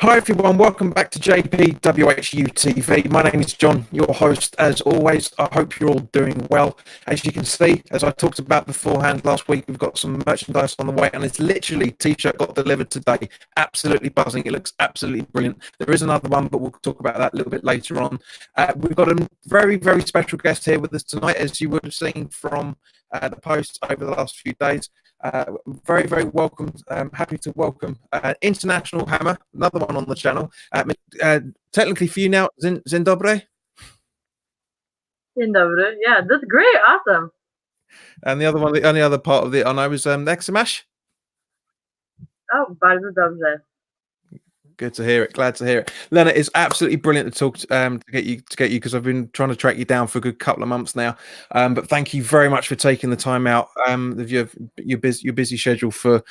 Hi everyone, welcome back to JPWHUTV. My name is John, your host as always. I hope you're all doing well. As you can see, as I talked about beforehand last week, we've got some merchandise on the way, and it's literally t-shirt got delivered today. Absolutely buzzing. It looks absolutely brilliant. There is another one, but we'll talk about that a little bit later on. We've got a very, very special guest here with us tonight, as you would have seen from the posts over the last few days. Very, very welcome. Happy to welcome International Hammer, another one on the channel. Technically for you now, Dzień dobry. Dzień dobry. Yeah, that's great. Awesome. And the other one, the only other part of it I know was Examash. Oh, bardzo dobrze. Good to hear it. Glad to hear it. Lena, it's absolutely brilliant to talk to get you because I've been trying to track you down for a good couple of months now. But thank you very much for taking the time out of your busy schedule for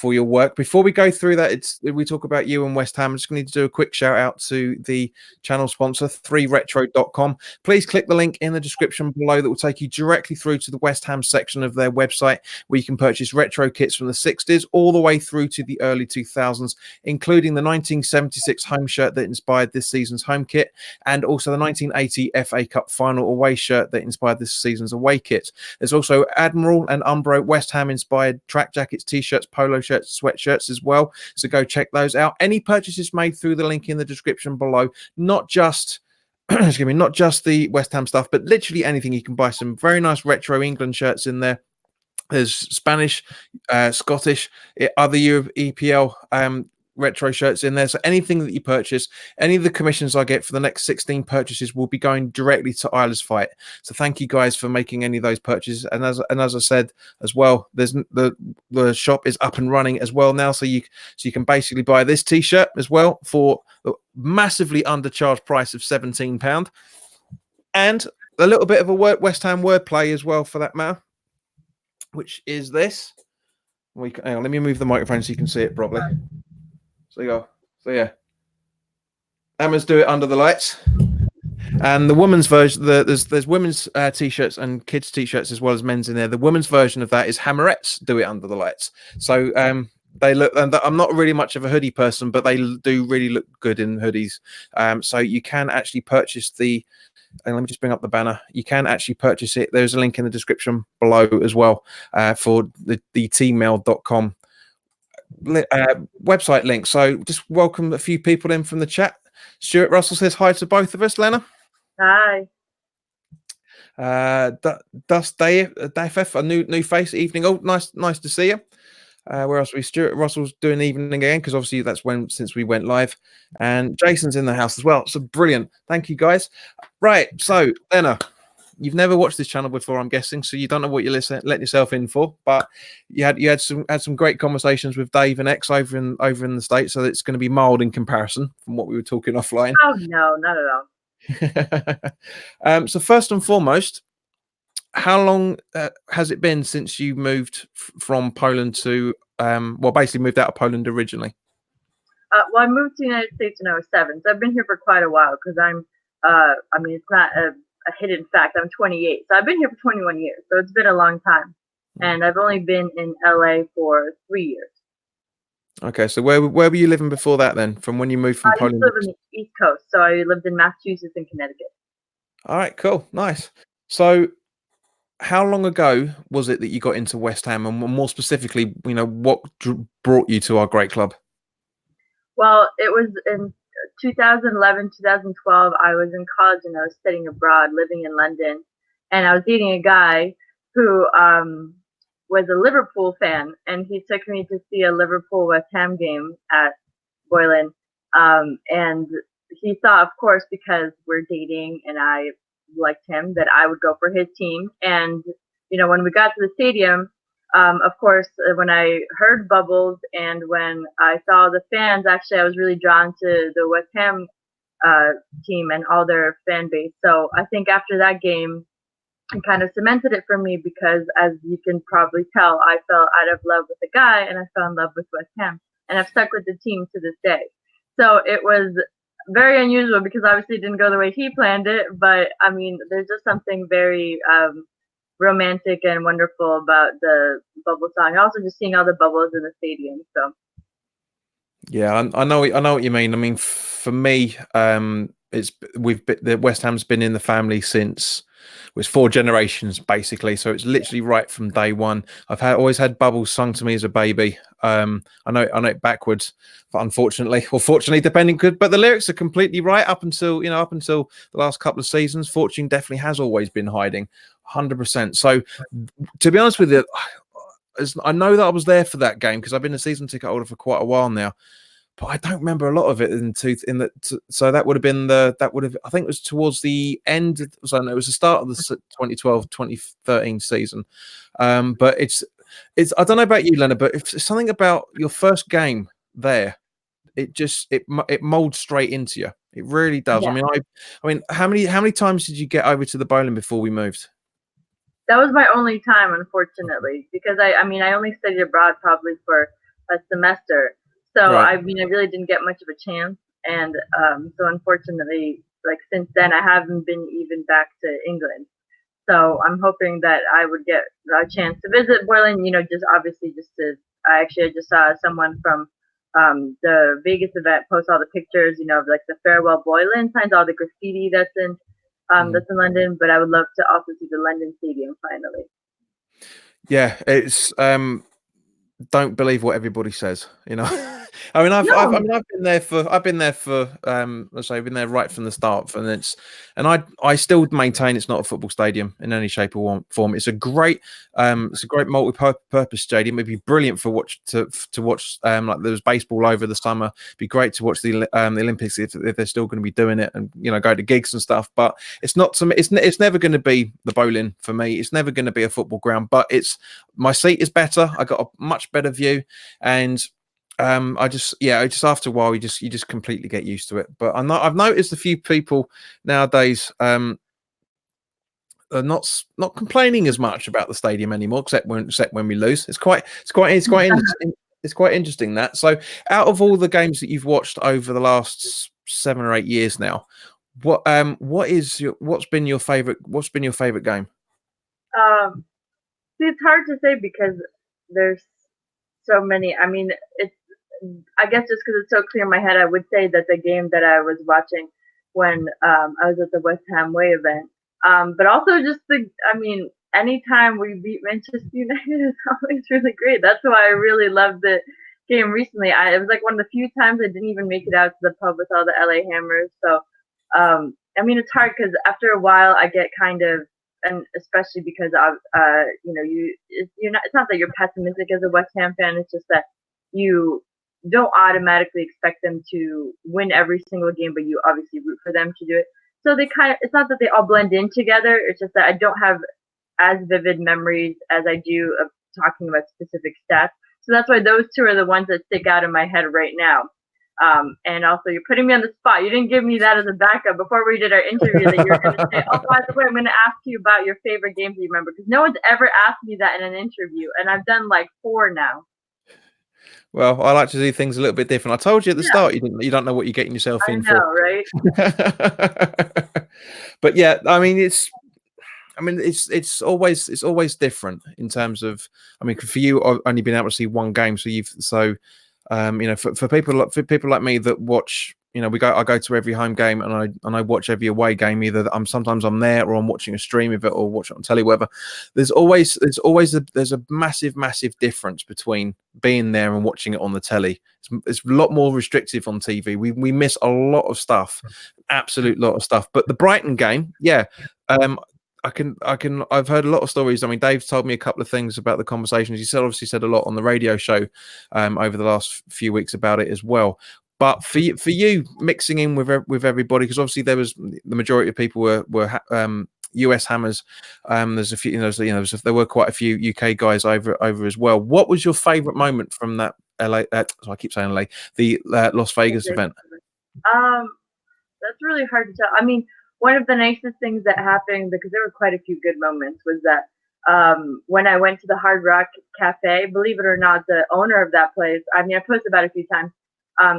your work. Before we go through that, we talk about you and West Ham. I'm just going to do a quick shout out to the channel sponsor, 3retro.com. Please click the link in the description below that will take you directly through to the West Ham section of their website, where you can purchase retro kits from the 60s all the way through to the early 2000s, including the 1976 home shirt that inspired this season's home kit, and also the 1980 FA Cup final away shirt that inspired this season's away kit. There's also Admiral and Umbro West Ham inspired track jackets, t-shirts, polo shirts, sweatshirts as well, so go check those out. Any purchases made through the link in the description below, not just excuse me, not just the West Ham stuff, but literally anything. You can buy some very nice retro England shirts in there. There's Spanish, Scottish, other EPL retro shirts in there. So anything that you purchase, any of the commissions I get for the next 16 purchases will be going directly to Isla's Fight. So thank you guys for making any of those purchases. And as I said as well, there's the shop is up and running as well now. So you can basically buy this t-shirt as well for a massively undercharged price of £17, and a little bit of a West Ham wordplay as well for that matter, which is this. Hang on, let me move the microphone so you can see it properly. So yeah, Hammers do it under the lights. And the women's version, there's women's t-shirts and kids t-shirts as well as men's in there. The women's version of that is Hammerettes do it under the lights. So they look, and I'm not really much of a hoodie person, but they do really look good in hoodies. So you can actually purchase the, and let me just bring up the banner. You can actually purchase it. There's a link in the description below as well for the tmail.com website link. So just welcome a few people in from the chat. Stuart Russell says hi to both of us. Lena, hi. Dust Dafef, a new face. Evening. Oh, nice to see you. Where else are we? Stuart Russell's doing evening again, because obviously that's since we went live, and Jason's in the house as well. So brilliant. Thank you guys. Right, so Lena, you've never watched this channel before, I'm guessing, so you don't know what you're letting yourself in for. But you had some great conversations with Dave and X over in the States, so it's going to be mild in comparison from what we were talking offline. Oh no, not at all. So first and foremost, how long has it been since you moved from Poland to well, basically moved out of Poland originally? Well, I moved to the United States when I was 7, so I've been here for quite a while, because I'm I mean, it's not a hidden fact, I'm 28, so I've been here for 21 years, so it's been a long time. And I've only been in LA for 3 years. Okay, so where were you living before that then, from when you moved from Poland? I live in the East Coast, so I lived in Massachusetts and Connecticut. All right, cool, nice. So how long ago was it that you got into West Ham, and more specifically, you know, what brought you to our great club? Well, it was in 2011, 2012. I was in college and I was studying abroad, living in London, and I was dating a guy who was a Liverpool fan, and he took me to see a Liverpool West Ham game at Boylan, and he thought, of course, because we're dating and I liked him, that I would go for his team. And you know, when we got to the stadium, of course, when I heard Bubbles and when I saw the fans, actually, I was really drawn to the West Ham team and all their fan base. So I think after that game, it kind of cemented it for me, because as you can probably tell, I fell out of love with the guy and I fell in love with West Ham, and I've stuck with the team to this day. So it was very unusual, because obviously it didn't go the way he planned it, but I mean, there's just something very romantic and wonderful about the Bubble song. Also just seeing all the bubbles in the stadium. So Yeah, I know what you mean. I mean, for me, the West Ham's been in the family since it was 4 generations basically. So it's literally right from day one. Always had Bubbles sung to me as a baby. I know it backwards, but unfortunately, or fortunately, depending. But the lyrics are completely right up until up until the last couple of seasons. Fortune definitely has always been hiding, 100%. So to be honest with you, I know that I was there for that game because I've been a season ticket holder for quite a while now, but I don't remember a lot of it so that would have been I think it was towards the end. So no, it was the start of the 2012-2013 season. But it's I don't know about you, Leonard, but if it's something about your first game there, it molds straight into you. It really does. Yeah. I mean, how many times did you get over to the bowling before we moved? That was my only time, unfortunately, because I mean, I only studied abroad probably for a semester. So, Right. I mean, I really didn't get much of a chance. And so, unfortunately, like since then, I haven't been even back to England. So, I'm hoping that I would get a chance to visit Berlin, just obviously just to, I just saw someone from the Vegas event post all the pictures, of like the farewell Boylan signs, all the graffiti that's in London, but I would love to also see the London Stadium finally. Yeah, it's don't believe what everybody says. I mean, No, I've been there for let's say I've been there right from the start, and I still maintain it's not a football stadium in any shape or form. It's a great multi-purpose stadium. It'd be brilliant to watch like there was baseball over the summer. It'd be great to watch the Olympics if they're still going to be doing it, and go to gigs and stuff. But it's not to me. It's never going to be the bowling for me. It's never going to be a football ground. But my seat is better. I got a much better view, and I just after a while you just completely get used to it. But I've noticed a few people nowadays are not complaining as much about the stadium anymore, except when we lose. It's quite interesting that. So, out of all the games that you've watched over the last 7 or 8 years now, what's been your favorite game? um, see, it's hard to say because there's so many. I mean, I guess just because it's so clear in my head, I would say that the game that I was watching when I was at the West Ham Way event, but also just I mean, anytime we beat Manchester United is always really great. That's why I really loved the game recently. It was like one of the few times I didn't even make it out to the pub with all the LA Hammers. So, I mean, it's hard because after a while I get kind of, and especially because of, it's not that you're pessimistic as a West Ham fan. It's just that you don't automatically expect them to win every single game, but you obviously root for them to do it. So it's not that they all blend in together. It's just that I don't have as vivid memories as I do of talking about specific stats. So that's why those two are the ones that stick out in my head right now. And also, you're putting me on the spot. You didn't give me that as a backup before we did our interview that you were going to say, oh, by the way, I'm going to ask you about your favorite games that you remember. Because no one's ever asked me that in an interview. And I've done like 4 now. Well, I like to do things a little bit different. I told you at the Yeah, start you don't know what you're getting yourself I in for. know, right? But yeah, it's always different in terms of. I mean, for you, I've only been able to see one game, for people like me that watch, I go to every home game and I watch every away game. Either sometimes I'm there or I'm watching a stream of it or watch it on telly, whatever. There's a massive difference between being there and watching it on the telly. It's a lot more restrictive on TV. We miss a lot of stuff, absolute lot of stuff. But the Brighton game, yeah. I've heard a lot of stories. I mean, Dave's told me a couple of things about the conversations. Obviously said a lot on the radio show over the last few weeks about it as well. But for you mixing in with everybody, because obviously the majority of people were US Hammers. There's a few, there were quite a few UK guys over as well. What was your favourite moment from that LA? So I keep saying LA, the Las Vegas event. Um, that's really hard to tell. I mean, one of the nicest things that happened, because there were quite a few good moments, was that when I went to the Hard Rock Cafe, believe it or not, the owner of that place, I mean, I posted about it a few times,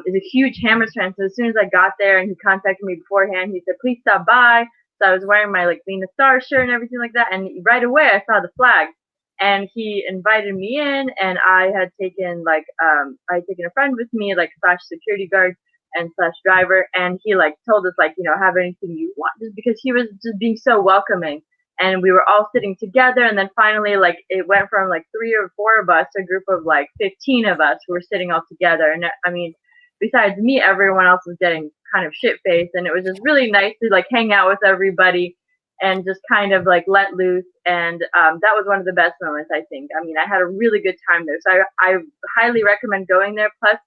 is a huge Hammers fan. So as soon as I got there and he contacted me beforehand, he said, please stop by. So I was wearing my like Lena Starr shirt and everything like that. And right away I saw the flag. and he invited me in, and I had taken a friend with me, like slash security guard and slash driver, and he like told us like, have anything you want, just because he was just being so welcoming. And we were all sitting together, and then finally like it went from like 3 or 4 of us to a group of like 15 of us who were sitting all together. And I mean, besides me, everyone else was getting kind of shit faced, and it was just really nice to like hang out with everybody and just kind of like let loose. And that was one of the best moments, I think. I mean, I had a really good time there, so I highly recommend going there. Plus,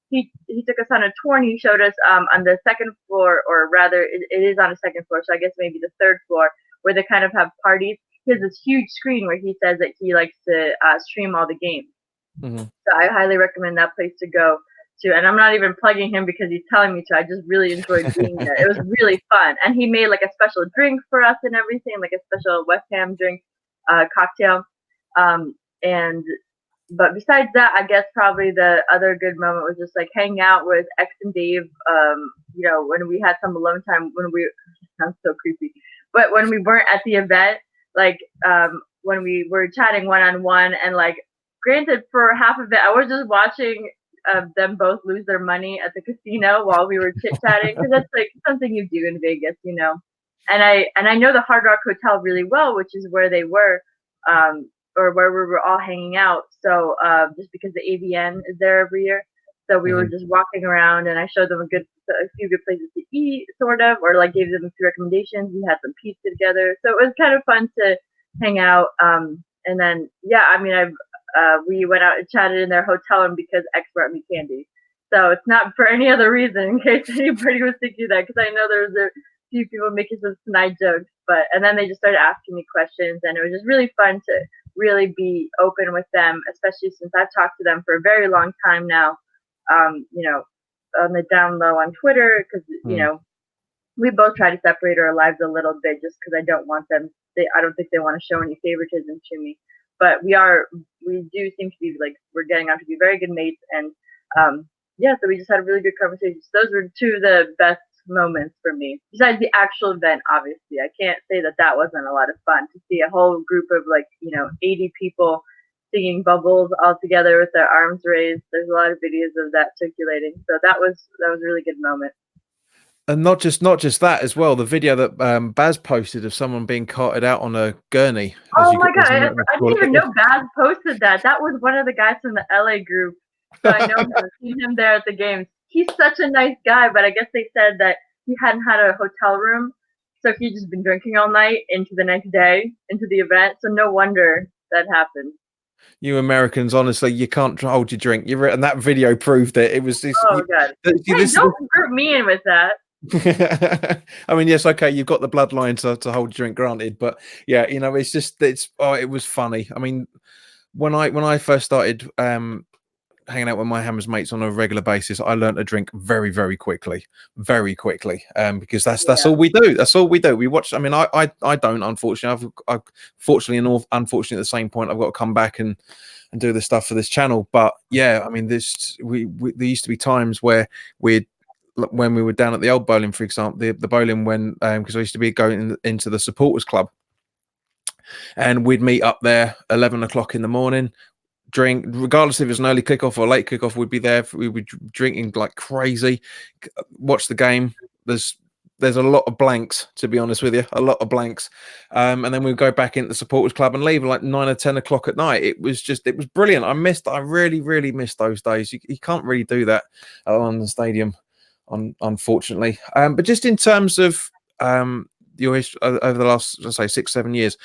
he took us on a tour, and he showed us on the second floor, or rather, it is on a second floor, so I guess maybe the third floor, where they kind of have parties. He has this huge screen where he says that he likes to stream all the games. Mm-hmm. So I highly recommend that place to go to. And I'm not even plugging him because he's telling me to. I just really enjoyed being there. It was really fun. And he made like a special drink for us and everything, like a special West Ham drink, cocktail. But besides that, I guess probably the other good moment was just like hanging out with X and Dave. When we had some alone time, sounds so creepy, but when we weren't at the event, like when we were chatting one-on-one, and like, granted, for half of it, I was just watching them both lose their money at the casino while we were chit-chatting, because that's like something you do in Vegas. And I know the Hard Rock Hotel really well, which is where they were, or where we were all hanging out. So just because the AVN is there every year, so we were just walking around, and I showed them a few good places to eat, sort of, or like gave them a few recommendations. We had some pizza together, so it was kind of fun to hang out. And then I mean, we went out and chatted in their hotel room because X brought me candy. So it's not for any other reason, in case anybody was thinking that, because I know there's a few people making some snide jokes. And then they just started asking me questions, and it was just really fun to really be open with them, especially since I've talked to them for a very long time now. On the down low on Twitter, because we both try to separate our lives a little bit, just because I don't want them. I don't think they want to show any favoritism to me. But we do seem to be like, we're getting on to be very good mates, and so we just had a really good conversation. So those were two of the best moments for me, besides the actual event. Obviously, I can't say that wasn't a lot of fun to see a whole group of 80 people singing Bubbles all together with their arms raised. There's a lot of videos of that circulating, so that was a really good moment. And not just that as well. The video that Baz posted of someone being carted out on a gurney. Oh my god! I didn't even know Baz posted that. That was one of the guys from the LA group. So I know I've seen him there at the games. He's such a nice guy, but I guess they said that he hadn't had a hotel room, so he'd just been drinking all night into the next day, into the event. So no wonder that happened. You Americans, honestly, you can't hold your drink. And that video proved it. It was this. Oh god! Hey, don't group me in with that. I mean, yes, okay, you've got the bloodline to hold your drink, granted, but yeah, it's just it was funny. I mean, when I first started hanging out with my Hammers mates on a regular basis, I learned to drink very, very quickly, because that's all we do. That's all we do. We watch. I mean, I don't, unfortunately. I've fortunately and unfortunately at the same point, I've got to come back and do the stuff for this channel. But yeah, I mean, there used to be times where when we were down at the old bowling, for example, the bowling, when because I used to be going into the supporters club, and we'd meet up there 11 o'clock in the morning, drink, regardless if it was an early kickoff or late kickoff. We'd be there. We were drinking like crazy, watch the game. There's a lot of blanks, to be honest with you, a lot of blanks. And then we'd go back into the supporters club and leave like 9 or 10 o'clock at night. It was brilliant. I really, really missed those days. You can't really do that at London Stadium, unfortunately. But just in terms of your history over the last, let's say, 6-7 years,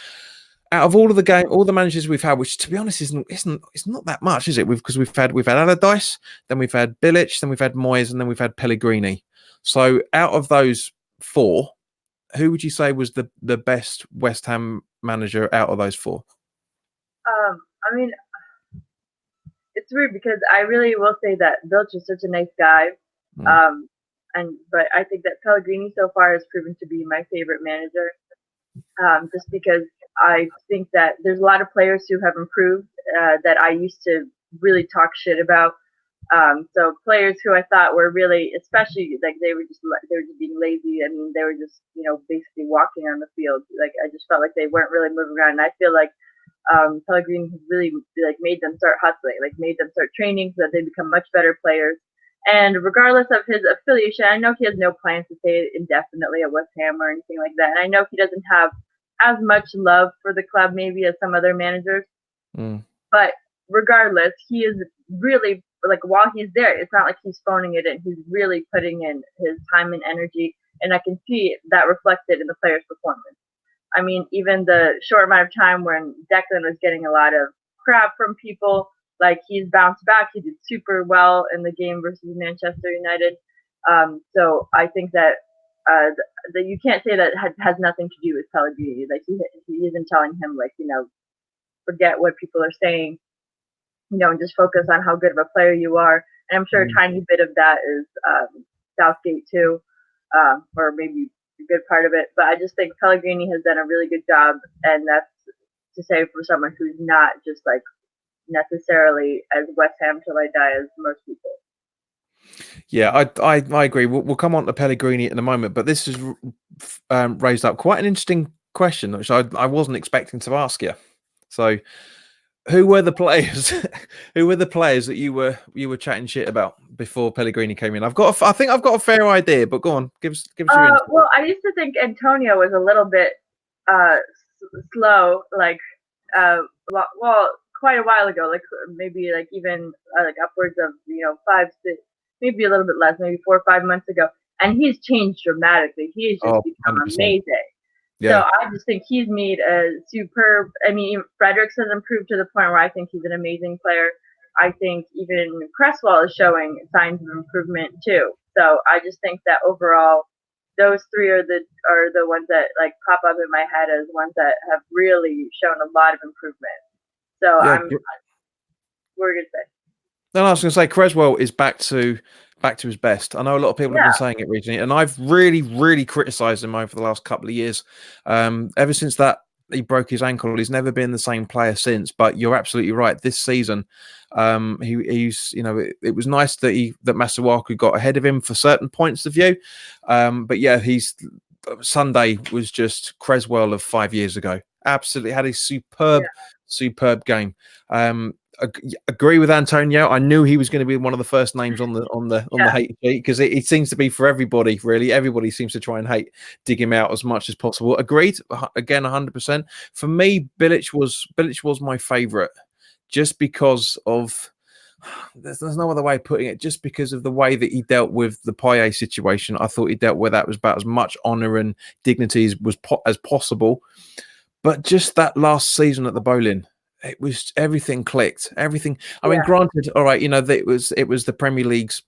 out of all the managers we've had, which to be honest it's not that much, is it? Because we've had Allardyce, then we've had Bilic, then we've had Moyes, and then we've had Pellegrini. So out of those 4, who would you say was the best West Ham manager out of those 4? I mean, it's weird because I really will say that Bilic is such a nice guy. But I think that Pellegrini so far has proven to be my favorite manager. Just because I think that there's a lot of players who have improved that I used to really talk shit about. So players who I thought were really, especially like they were just being lazy. I mean, they were just basically walking on the field. Like I just felt like they weren't really moving around. And I feel like Pellegrini has really like made them start hustling, like made them start training so that they become much better players. And regardless of his affiliation, I know he has no plans to stay indefinitely at West Ham or anything like that. And I know he doesn't have as much love for the club maybe as some other managers. But regardless, he is really like while he's there, it's not like he's phoning it in. He's really putting in his time and energy, and I can see that reflected in the players' performance. I mean, even the short amount of time when Declan was getting a lot of crap from people, like he's bounced back. He did super well in the game versus Manchester United. So I think that that you can't say that has nothing to do with Pellegrini. Like he isn't telling him like forget what people are saying, and just focus on how good of a player you are. And I'm sure a tiny bit of that is Southgate too, or maybe a good part of it. But I just think Pellegrini has done a really good job, and that's to say for someone who's not just like necessarily as West Ham till I die as most people. Yeah, I agree. We'll come on to Pellegrini in a moment, but this has raised up quite an interesting question, which I wasn't expecting to ask you. So, who were the players? Who were the players that you were chatting shit about before Pellegrini came in? I think I've got a fair idea, but go on, give us your insight. Well, I used to think Antonio was a little bit slow, like well, quite a while ago, like maybe like even like upwards of 5, 6, maybe a little bit less, maybe 4 or 5 months ago, and he's changed dramatically. He's just become 100%. amazing. Yeah. So I just think he's made a superb. I mean, Fredericks has improved to the point where I think he's an amazing player. I think even Cresswell is showing signs of improvement too. So I just think that overall, those three are the ones that like pop up in my head as ones that have really shown a lot of improvement. So Yeah. We're gonna say. No, I was going to say Cresswell is back to his best. I know a lot of people have been saying it recently, and I've really criticised him over the last couple of years. Ever since that he broke his ankle, he's never been the same player since. But you're absolutely right. This season, he's it was nice that Masuaku got ahead of him for certain points of view. But yeah, Sunday was just Cresswell of 5 years ago. Absolutely had a superb game. Agree with Antonio. I knew he was going to be one of the first names on the hate sheet because it seems to be for everybody. Really, everybody seems to try and dig him out as much as possible. Agreed. Again, 100%. For me, Bilic was my favourite, just because of there's no other way of putting it. Just because of the way that he dealt with the Payet situation, I thought he dealt with that was about as much honour and dignity as possible. But just that last season at the Bowling, it was everything clicked. Everything. I mean, granted, all right, it was the Premier League's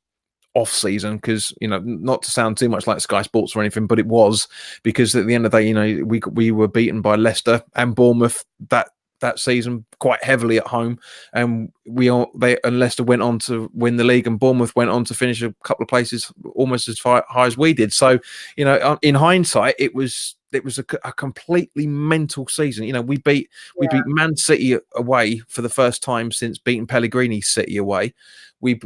off season because not to sound too much like Sky Sports or anything, but it was because at the end of the day, we were beaten by Leicester and Bournemouth that season quite heavily at home, and Leicester went on to win the league, and Bournemouth went on to finish a couple of places almost as high as we did. So, in hindsight, it was a completely mental season. We beat Man City away for the first time since beating Pellegrini City away. We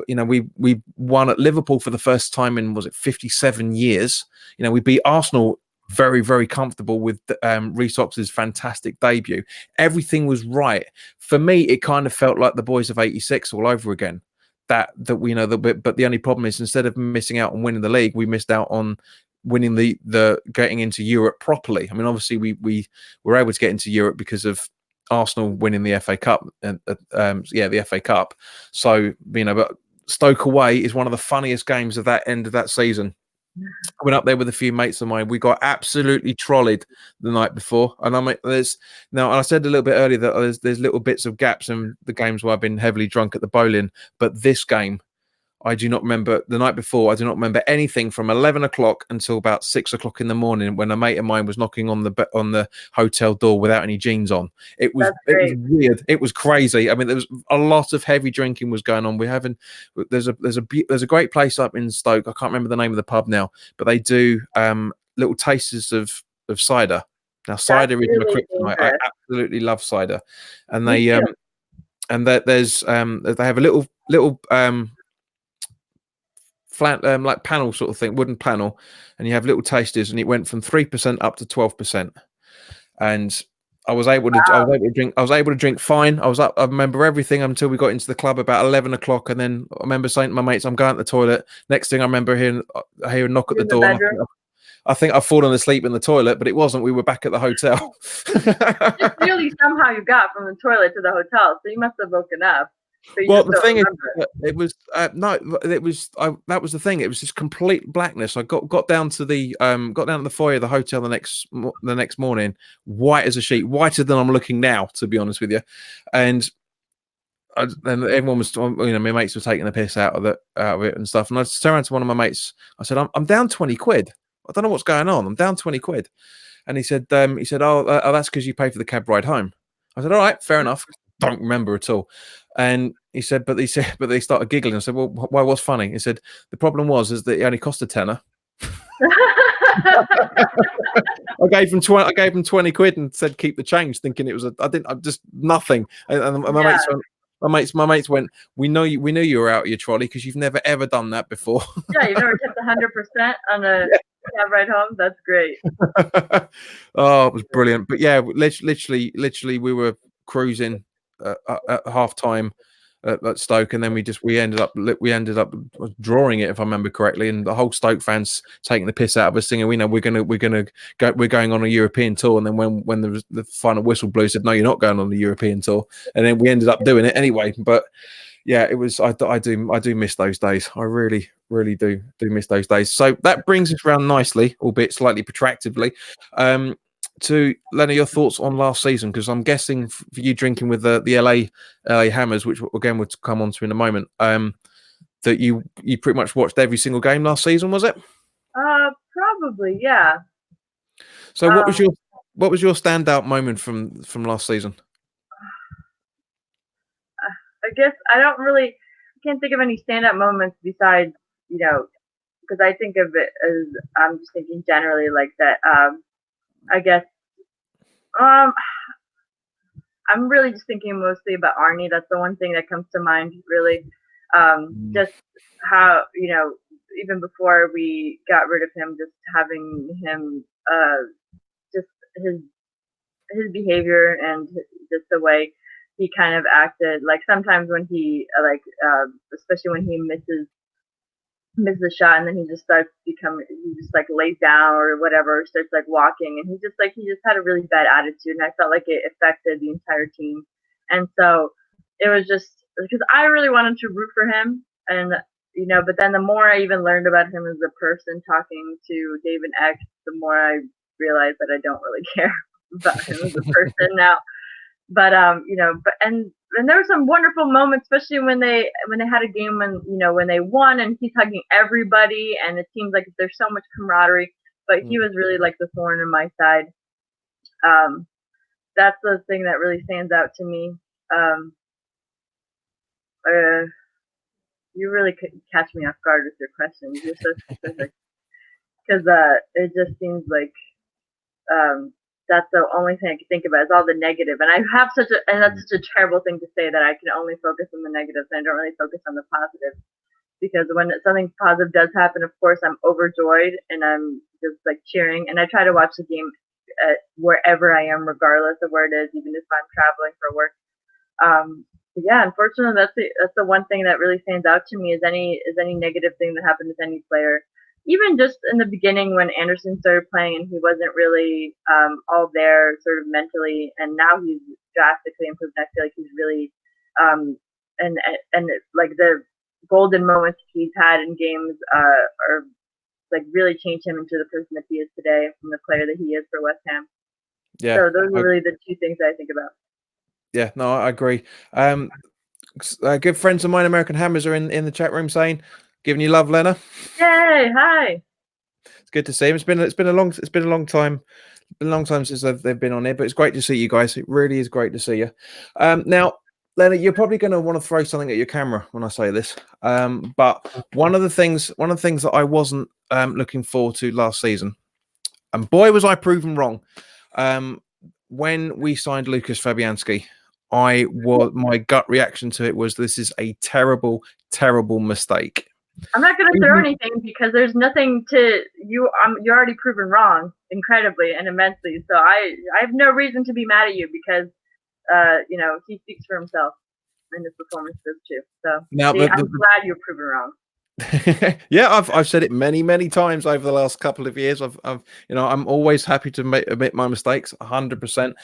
won at Liverpool for the first time in 57 years. We beat Arsenal very comfortable with Reece Ox's fantastic debut. Everything was right for me. It kind of felt like the boys of '86 all over again. But the only problem is instead of missing out on winning the league, we missed out on winning the getting into Europe properly. I mean, obviously we were able to get into Europe because of Arsenal winning the FA Cup and the FA Cup. So but Stoke away is one of the funniest games of that end of that season. I went up there with a few mates of mine. We got absolutely trolleyed the night before, and and I said a little bit earlier that there's little bits of gaps in the games where I've been heavily drunk at the Bowling, but this game, I do not remember the night before. I do not remember anything from 11 o'clock until about 6 o'clock in the morning when a mate of mine was knocking on the hotel door without any jeans on. It was weird. It was crazy. I mean, there was a lot of heavy drinking was going on. There's a great place up in Stoke. I can't remember the name of the pub now, but they do little tasters of cider. Now, cider is my kryptonite. I absolutely love cider, and they have a little flat like panel sort of thing, wooden panel, and you have little tasters, and it went from 3% up to 12%, and I was able to. I Wow. was able to drink. I was able to drink fine. I was up. I remember everything until we got into the club about 11 o'clock, and then I remember saying to my mates, "I'm going to the toilet." Next thing I remember hearing, I hear a knock at the In the door, and bedroom. I think I've fallen asleep in the toilet, but it wasn't. We were back at the hotel. Just really somehow you got from the toilet to the hotel, so you must have woken up, but you Well, just the don't thing is, remember it. it was no, it was that was the thing. It was just complete blackness. I got down to the foyer of the hotel the next morning, white as a sheet, whiter than I'm looking now, to be honest with you. And and everyone was, my mates were taking the piss out of it and stuff. And I just turned around to one of my mates. I said, I'm down 20 quid. I don't know what's going on. I'm down 20 quid. And he said, oh, that's because you pay for the cab ride home. I said, all right, fair enough. Don't remember at all. And he said, but they started giggling. I said, well, why? What's funny? He said, the problem is that it only cost a tenner. I gave him 20. I gave him 20 quid and said, keep the change, thinking it was I just nothing. And Yeah. my mates went, we knew you were out of your trolley because you've never ever done that before. Yeah, you've never tipped 100% on a cab ride home? That's great. Oh, it was brilliant. But yeah, literally, we were cruising at half time at Stoke, and then we ended up drawing it, if I remember correctly, and the whole Stoke fans taking the piss out of us, singing, "We know we're going on a European tour." And then when the final whistle blew, said, "No, you're not going on the European tour," and then we ended up doing it anyway. But yeah, it was. I do miss those days. I really do miss those days. So that brings us around nicely, albeit slightly protractively, to Lena, your thoughts on last season, because I'm guessing for you drinking with the LA Hammers, which again we'll come on to in a moment, that you pretty much watched every single game last season, was it? Probably, yeah. So what was your standout moment from last season? I guess I can't think of any stand-up moments besides, because I think of it as, I'm just thinking generally like that. I guess, I'm really just thinking mostly about Arnie. That's the one thing that comes to mind, really. Just how, even before we got rid of him, just having him, just his behavior and just the way he kind of acted. Like sometimes when he, especially when he misses a shot, and then he just like lays down or whatever, starts like walking, and he just had a really bad attitude, and I felt like it affected the entire team. And so it was just because I really wanted to root for him, and but then the more I even learned about him as a person, talking to David X, the more I realized that I don't really care about him as a person now. But and there were some wonderful moments, especially when they had a game when they won, and he's hugging everybody, and it seems like there's so much camaraderie. But he was really like the thorn in my side. That's the thing that really stands out to me. You really could catch me off guard with your questions. You're so specific, because it just seems like that's the only thing I can think about is all the negative. And that's such a terrible thing to say, that I can only focus on the negatives and I don't really focus on the positives. Because when something positive does happen, of course, I'm overjoyed and I'm just like cheering. And I try to watch the game wherever I am, regardless of where it is, even if I'm traveling for work. Yeah, unfortunately, that's the one thing that really stands out to me is any negative thing that happened with any player. Even just in the beginning when Anderson started playing and he wasn't really all there sort of mentally, and now he's drastically improved. I feel like he's really and like the golden moments he's had in games are like really changed him into the person that he is today, from the player that he is for West Ham. Yeah, so those are really the two things that I think about. Yeah, no, I agree. Good friends of mine, American Hammers, are in the chat room saying, "Giving you love, Lena." Yay! Hi. It's good to see him. It's been a long time. Been a long time since they've been on here, but it's great to see you guys. It really is great to see you. Now, Lena, you're probably going to want to throw something at your camera when I say this. But one of the things that I wasn't looking forward to last season, and boy was I proven wrong. When we signed Lukasz Fabianski, my gut reaction to it was, this is a terrible, terrible mistake. I'm not gonna throw anything because there's nothing to you. You're already proven wrong incredibly and immensely. So I have no reason to be mad at you because he speaks for himself in his performances too. So Now, see, I'm glad you're proven wrong. yeah, I've said it many times over the last couple of years. I'm always happy to admit my mistakes, 100%.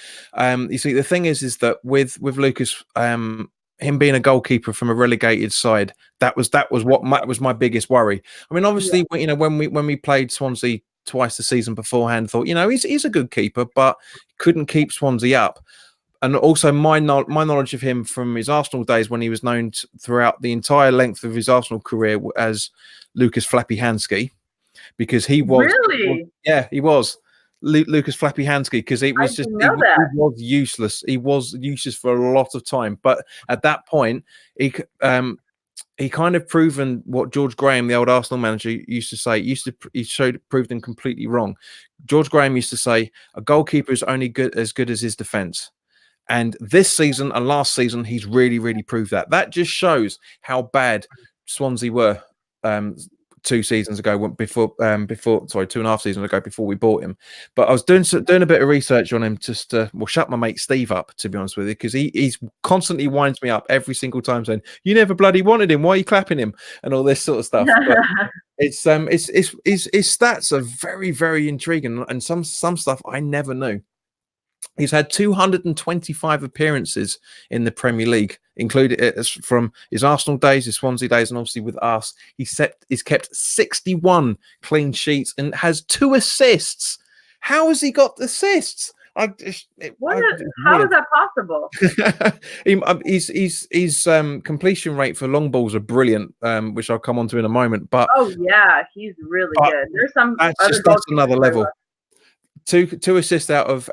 You see, the thing is that with Lukasz, him being a goalkeeper from a relegated side, that was was my biggest worry. I mean, obviously, when we played Swansea twice the season beforehand, thought he's a good keeper, but couldn't keep Swansea up. And also my knowledge of him from his Arsenal days, when he was known throughout the entire length of his Arsenal career as Lukasz Fabianski, because he was he was Lukasz Fabianski, because it was he was useless. He was useless for a lot of time, but at that point he kind of proven what George Graham, the old Arsenal manager, used to say. He proved him completely wrong. George Graham used to say a goalkeeper is only as good as his defense. And this season and last season, he's really proved that. That just shows how bad Swansea were 2 seasons ago, 2.5 seasons ago, before we bought him. But I was doing a bit of research on him just to shut my mate Steve up, to be honest with you, because he's constantly winds me up every single time saying, "You never bloody wanted him. Why are you clapping him?" and all this sort of stuff. But his stats are very intriguing, and some stuff I never knew. He's had 225 appearances in the Premier League, including from his Arsenal days, his Swansea days, and obviously with us. He's kept 61 clean sheets and has 2 assists. How has he got assists? How is that possible? His completion rate for long balls are brilliant, which I'll come on to in a moment. But yeah, he's really good. There's some that's another level. 2 assists out of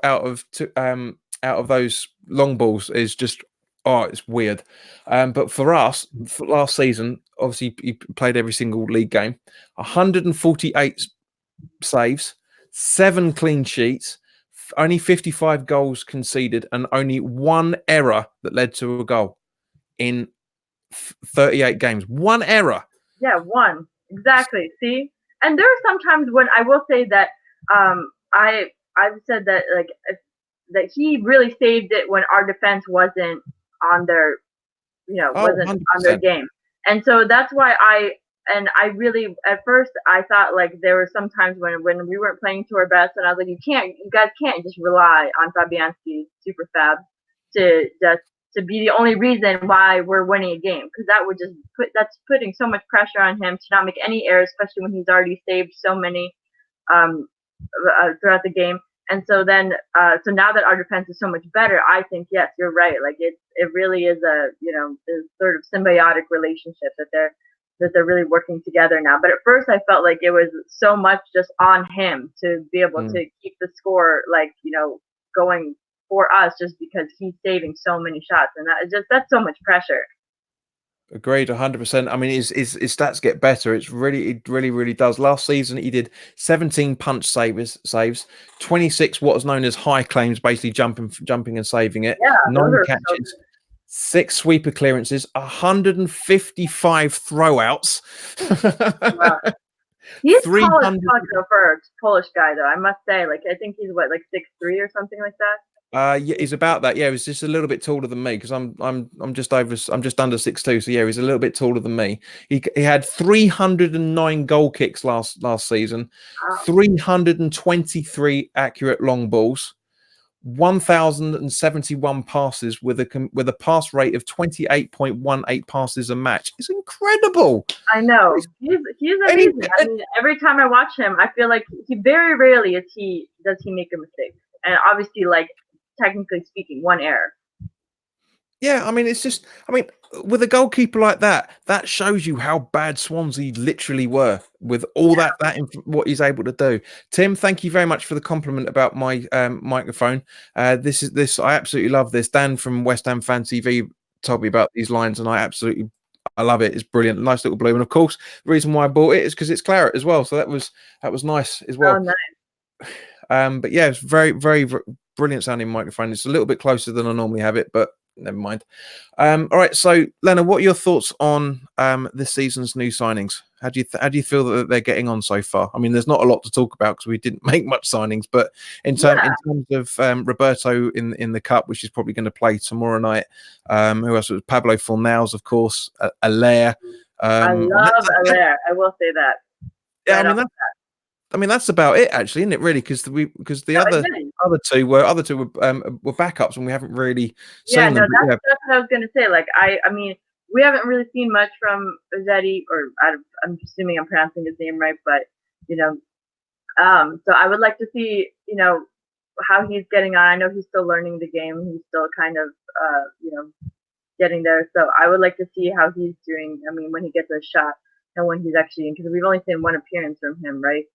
those long balls is just it's weird. But for us, for last season, obviously he played every single league game, 148 saves, 7 clean sheets, only 55 goals conceded, and only 1 error that led to a goal in 38 games. 1 error. Yeah, 1 exactly. See, and there are some times when I will say that I've said that that he really saved it when our defense wasn't on their wasn't 100%. on their game, and so that's why I really at first I thought there were some times when we weren't playing to our best, and I was like, you guys can't just rely on Fabianski Super Fab to be the only reason why we're winning a game, because that would just that's putting so much pressure on him to not make any errors, especially when he's already saved so many throughout the game. And so then, so now that our defense is so much better, I think, yes, you're right. It really is this sort of symbiotic relationship that they're really working together now. But at first I felt like it was so much just on him to be able to keep the score, going for us, just because he's saving so many shots. And that's so much pressure. Agreed, 100%. I mean, his stats get better. It really does. Last season, he did 17 punch saves, 26 what is known as high claims, basically jumping and saving it. Yeah, 9 catches, 6 sweeper clearances, 155 throwouts. Wow. He's tall as fuck for a Polish guy, though. I must say, I think he's 6'3" or something like that. Yeah, he's about that. Yeah, he's just a little bit taller than me, because I'm just under 6'2". So yeah, he's a little bit taller than me. He had 309 goal kicks last season, 323 accurate long balls, 1,071 passes with a pass rate of 28.18 passes a match. It's incredible. I know, he's amazing. I mean, every time I watch him, I feel like he very rarely does he make a mistake, and obviously technically speaking, 1 error. Yeah, I mean, it's just, with a goalkeeper like that, that shows you how bad Swansea literally were with all that what he's able to do. Tim, thank you very much for the compliment about my microphone. This I absolutely love this. Dan from West Ham Fan TV told me about these lines, and I love it. It's brilliant, nice little blue. And of course, the reason why I bought it is because it's claret as well. So that was nice as well. Oh, nice. But yeah, it's very brilliant sounding microphone. It's a little bit closer than I normally have it, but never mind. All right, so Lena, what are your thoughts on this season's new signings? How do you feel that they're getting on so far? I mean, there's not a lot to talk about because we didn't make much signings, but in terms of Roberto in the cup, which is probably going to play tomorrow night. Who else? Pablo Fornals, of course, Allaire. I love Allaire. I will say that. Yeah, Right I mean that's about it actually, isn't it? Really, because the other two were backups, and we haven't really seen them. That's what I was gonna say. Like I mean, we haven't really seen much from Zetti, or I'm assuming I'm pronouncing his name right, but so I would like to see how he's getting on. I know he's still learning the game. He's still kind of getting there. So I would like to see how he's doing. I mean, when he gets a shot and when he's actually in, because we've only seen one appearance from him, right?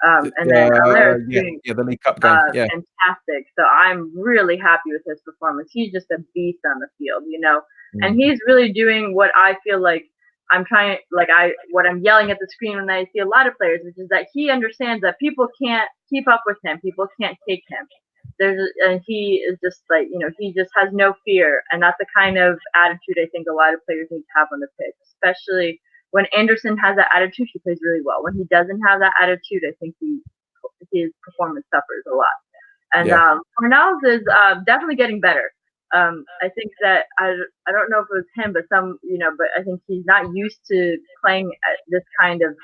And then Allaire is doing the League Cup game, fantastic. So I'm really happy with his performance. He's just a beast on the field, and he's really doing what I feel like I'm trying, what I'm yelling at the screen when I see a lot of players, which is that he understands that people can't keep up with him, people can't take him. And he is just like, he just has no fear, and that's the kind of attitude I think a lot of players need to have on the pitch, especially when Anderson has that attitude. He plays really well. When he doesn't have that attitude, I think his performance suffers a lot. And Fornals is definitely getting better. I think that I don't know if it was him, but but I think he's not used to playing this kind of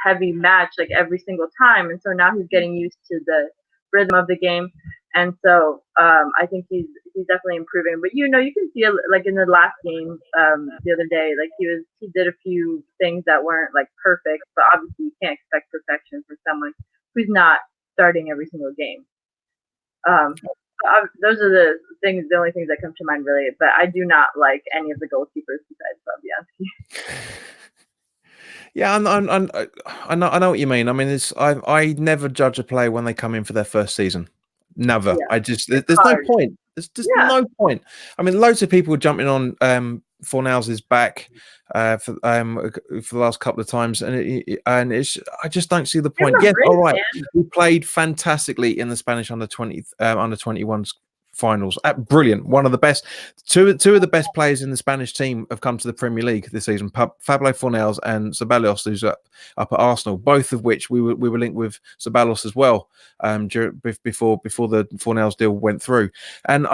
heavy match like every single time, and so now he's getting used to the rhythm of the game, and so I think he's definitely improving. But you can see like in the last game the other day, like he did a few things that weren't like perfect, but obviously you can't expect perfection for someone who's not starting every single game. Those are the only things that come to mind really. But I do not like any of the goalkeepers besides Fabianski. Yeah, I know what you mean. I mean, I never judge a player when they come in for their first season. Never. Yeah, there's no point. There's just no point. I mean, loads of people are jumping on Fornals' back for the last couple of times, and I just don't see the point. Yes, all right, he played fantastically in the Spanish under 21s finals. Brilliant. One of the best. Two of the best players in the Spanish team have come to the Premier League this season. Pablo Fornals and Ceballos, who's up at Arsenal. Both of which we were linked with Ceballos as well. Before the Fornals deal went through, and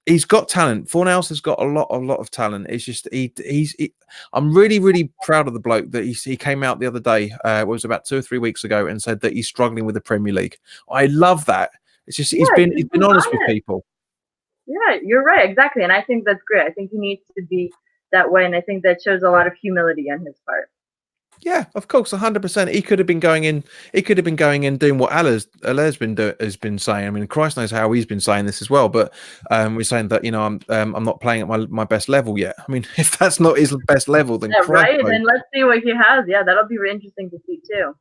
he's got talent. Fornals has got a lot of talent. It's just I'm really proud of the bloke that he came out the other day. It was about 2 or 3 weeks ago, and said that he's struggling with the Premier League. I love that. It's just he's been honest with people. Yeah, you're right, exactly, and I think that's great. I think he needs to be that way, and I think that shows a lot of humility on his part. Yeah, of course, 100%. He could have been going in. He could have been going in doing what Allaire's has been saying. I mean, Christ knows how he's been saying this as well. But we're saying that I'm not playing at my best level yet. I mean, if that's not his best level, then right. Then let's see what he has. Yeah, that'll be interesting to see too.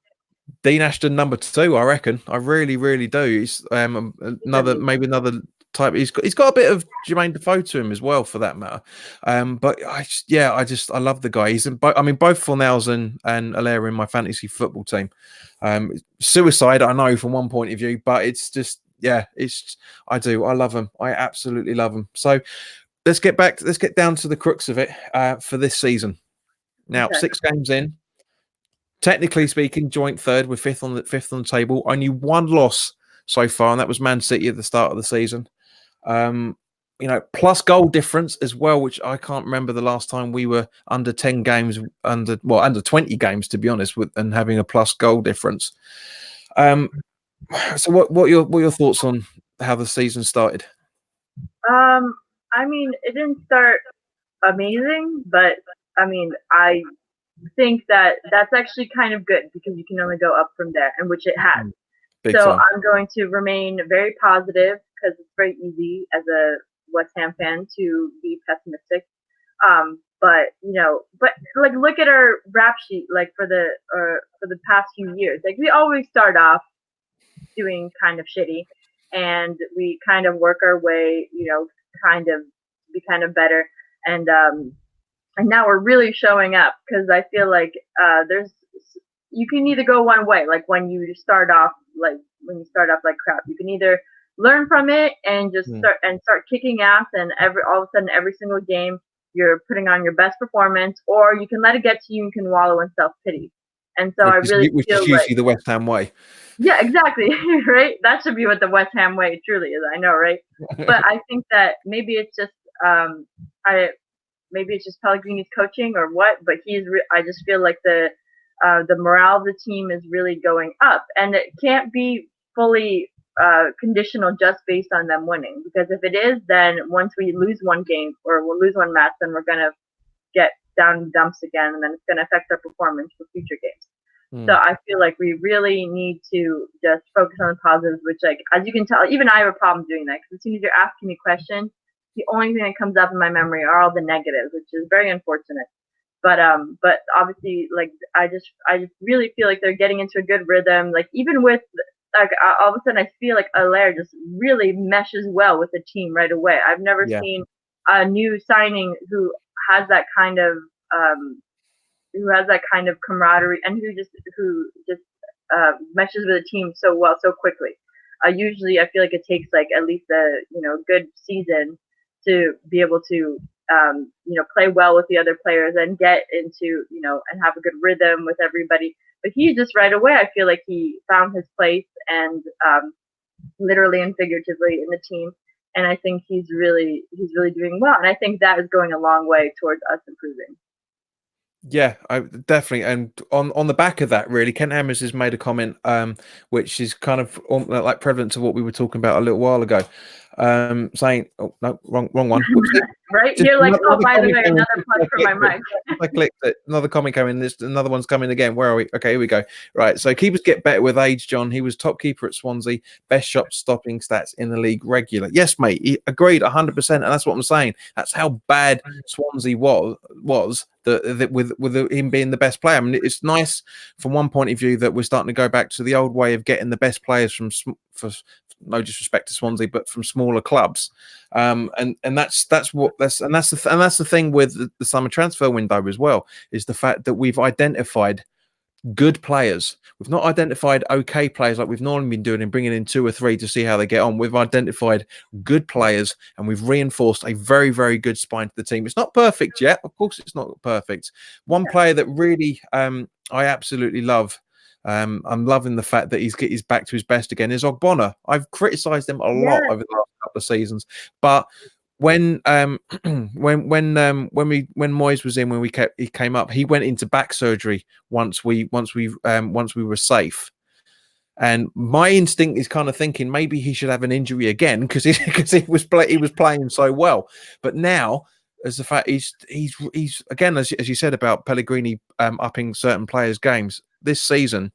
Dean Ashton #2, I reckon. I really do. He's maybe another type. He's got a bit of Jermaine Defoe to him as well, for that matter. But I love the guy. I mean, both Fornals and Allaire in my fantasy football team. Suicide, I know from one point of view, but it's just I love him. I absolutely love him. So let's get down to the crux of it for this season. Now, 6 games in. Technically speaking, joint third. We're fifth on the table. Only one loss so far, and that was Man City at the start of the season. Plus goal difference as well, which I can't remember the last time we were under 10 games, under 20 games, to be honest, and having a plus goal difference. So what are your thoughts on how the season started? I mean, it didn't start amazing, but I mean, I think that that's actually kind of good because you can only go up from there, and which it has. So I'm going to remain very positive because it's very easy as a West Ham fan to be pessimistic. But like look at our rap sheet, like for the past few years. Like we always start off doing kind of shitty, and we kind of work our way, kind of be kind of better, and now we're really showing up because I feel like you can either go one way, like when you start off like crap. You can either learn from it and just Mm. start kicking ass. And all of a sudden, every single game, you're putting on your best performance, or you can let it get to you and you can wallow in self pity. And so I really Which is feel like, usually the West Ham way. yeah, exactly, right? That should be what the West Ham way truly is. I know, right? But I think that maybe it's just I maybe it's just Pellegrini's coaching or what, but I just feel like the morale of the team is really going up, and it can't be fully conditional just based on them winning, because if it is, then once we lose one game or we'll lose one match, then we're gonna get down in the dumps again, and then it's gonna affect our performance for future games. So I feel like we really need to just focus on the positives, which, like, as you can tell, even I have a problem doing that, because as soon as you're asking me questions, the only thing that comes up in my memory are all the negatives, which is very unfortunate. But obviously, like, I just really feel like they're getting into a good rhythm. Like, even with, like, all of a sudden I feel like Allaire just really meshes well with the team right away. I've never Yeah. seen a new signing has that kind of um who has that kind of camaraderie, and who just meshes with the team so well so quickly. Usually, I feel like it takes like at least a good season to be able to play well with the other players and get into and have a good rhythm with everybody. But he just right away, I feel like he found his place, and literally and figuratively, in the team. And I think he's really doing well, and I think that is going a long way towards us improving. Yeah, I definitely. And on the back of that, really, Kent Hammers has made a comment, which is kind of like prevalent to what we were talking about a little while ago, saying, "Oh no, wrong one." Whoopsie. Right? Just You're like, oh, another by the comment way, came in. another Just plug I for my clicked it. mic. I clicked it. Another comment coming. This another one's coming again. Where are we? Okay, here we go. Right. So keepers get better with age, John. He was top keeper at Swansea, best shot stopping stats in the league regular. Yes, mate. He agreed 100%, and that's what I'm saying. That's how bad Swansea was. With him being the best player. I mean, it's nice from one point of view that we're starting to go back to the old way of getting the best players for no disrespect to Swansea, but from smaller clubs. And that's the thing with the summer transfer window as well, is the fact that we've identified good players. We've not identified okay players like we've normally been doing and bringing in 2 or 3 to see how they get on. We've identified good players, and we've reinforced a very, very good spine to the team. It's not perfect yet. Of course, it's not perfect. One player that really I absolutely love, I'm loving the fact that he's back to his best again, is Ogbonna. I've criticised him a lot Yeah, over the last couple of seasons, but when when Moyes was in, he came up, he went into back surgery once we were safe. And my instinct is kind of thinking maybe he should have an injury again, because he was playing so well. But now, as the fact he's again, as you said about Pellegrini upping certain players' games this season,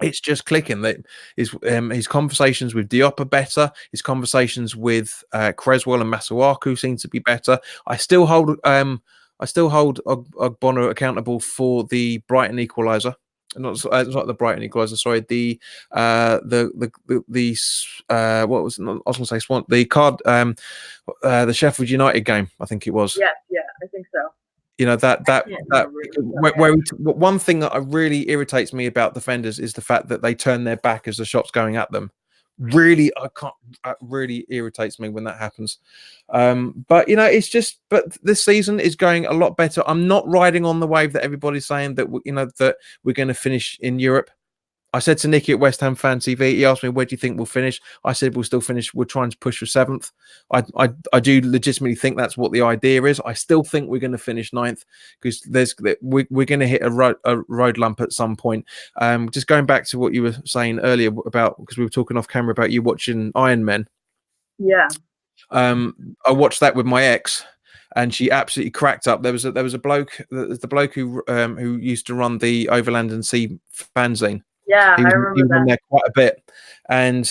it's just clicking. That his conversations with Diop are better. His conversations with Creswell and Masuaku seem to be better. I still hold Ogbonna accountable for the Brighton equaliser. Not not the Brighton equaliser. Sorry, what was, I was going to say Swan, the card, the Sheffield United game, I think it was. yeah, I think so. You know, that I that can't that remember. where one thing that really irritates me about defenders is the fact that they turn their back as the shot's going at them. Really, really irritates me when that happens. But it's just, but this season is going a lot better. I'm not riding on the wave that everybody's saying that that we're going to finish in Europe. I said to Nicky at West Ham Fan TV, he asked me, where do you think we'll finish? I said, we'll still finish. We're trying to push for 7th. I do legitimately think that's what the idea is. I still think we're going to finish 9th, because we're going to hit a road lump at some point. Just going back to what you were saying earlier about, because we were talking off camera about you watching Iron Men. Yeah. I watched that with my ex, and she absolutely cracked up. There was a bloke, the bloke who used to run the Overland and Sea fanzine. Yeah, He I was, remember on that. there quite a bit, and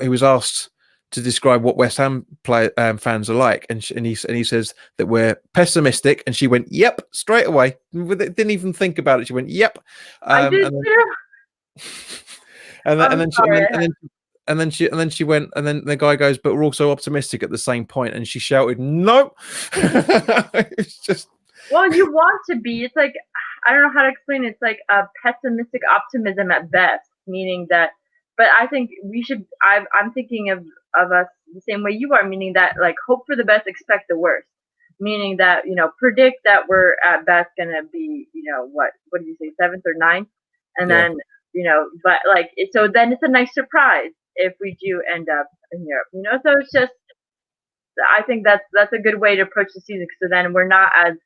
he was asked to describe what West Ham fans are like, and he says that we're pessimistic, and she went, "Yep," straight away. Didn't even think about it. She went, "Yep," I did and then too. and then I'm and then she sorry. and then she went, and then the guy goes, "But we're also optimistic at the same point," and she shouted, "Nope!" It's just, Well, you want to be. It's like, I don't know how to explain it. It's like a pessimistic optimism at best, meaning that but I think we should. I'm thinking of us the same way you are, meaning that like hope for the best, expect the worst. Meaning that predict that we're at best gonna be what do you say, seventh or ninth, and Yeah. then but like so then it's a nice surprise if we do end up in Europe. So it's just I think that's a good way to approach the season. So then we're not as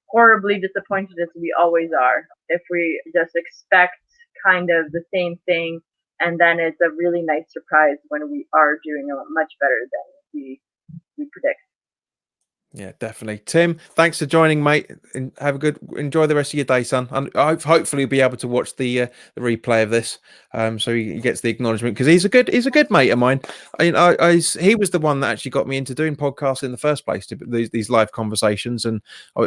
horribly disappointed as we always are if we just expect kind of the same thing, and then it's a really nice surprise when we are doing much better than we predict. Yeah, definitely. Tim, thanks for joining, mate. And enjoy the rest of your day, son. And hopefully you'll be able to watch the replay of this, so he gets the acknowledgement, because he's a good mate of mine. He was the one that actually got me into doing podcasts in the first place, to these live conversations, and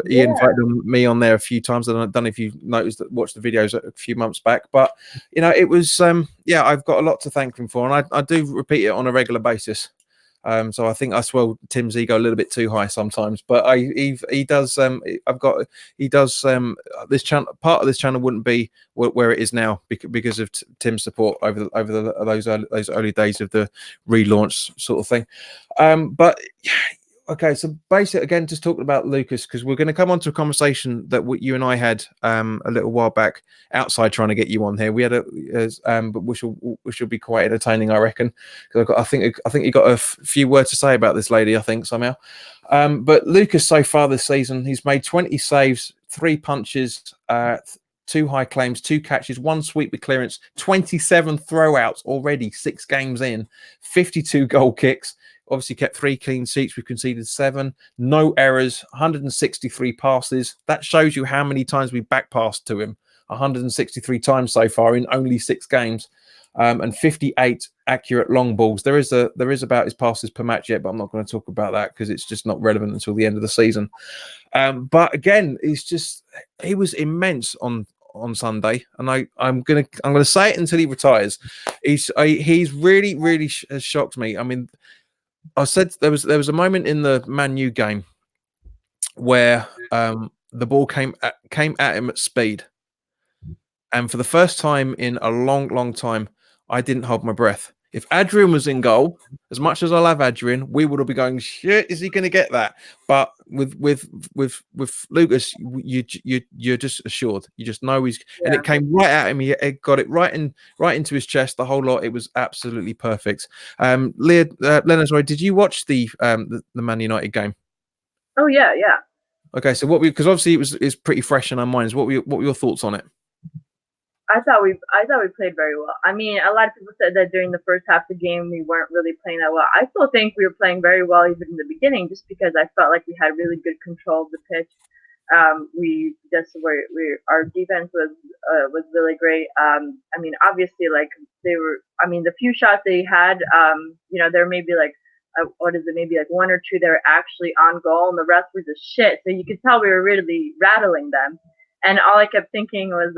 he invited me on there a few times. And I don't know if you noticed that, watched the videos a few months back, but it was I've got a lot to thank him for, and I do repeat it on a regular basis. So I think I swell Tim's ego a little bit too high sometimes, but he does this channel. Part of this channel wouldn't be where it is now because of Tim's support over those early days of the relaunch sort of thing. But okay, so basically, again, just talking about Lukasz, because we're going to come on to a conversation that you and I had a little while back outside, trying to get you on here. We had but which will be quite entertaining, I reckon. Because I think you got a few words to say about this lady, I think, somehow. But Lukasz, so far this season, he's made 20 saves, 3 punches, 2 high claims, 2 catches, 1 sweep with clearance, 27 throwouts already, 6 games in, 52 goal kicks. Obviously kept 3 clean sheets. We've conceded 7, no errors, 163 passes. That shows you how many times we back passed to him. 163 times so far in only 6 games, and 58 accurate long balls. There is about his passes per match yet, but I'm not going to talk about that because it's just not relevant until the end of the season. But again, he was immense on Sunday, and I'm gonna say it until he retires. He's really has shocked me. I mean, I said there was a moment in the Man U game where the ball came at him at speed, and for the first time in a long time, I didn't hold my breath. If Adrian was in goal, as much as I love Adrian, we would all be going, "Shit, is he going to get that?" But with Lukasz, you're just assured. You just know he's, and it came right at him. He got it right into his chest. The whole lot. It was absolutely perfect. Lena, sorry, did you watch the Man United game? Oh yeah. Okay, so because obviously it's pretty fresh in our minds. What were your thoughts on it? I thought we played very well. I mean, a lot of people said that during the first half of the game we weren't really playing that well. I still think we were playing very well even in the beginning, just because I felt like we had really good control of the pitch. We just our defense was really great. I mean, obviously, like the few shots they had, there may be like maybe like 1 or 2 that were actually on goal, and the rest were just shit. So you could tell we were really rattling them. And all I kept thinking was,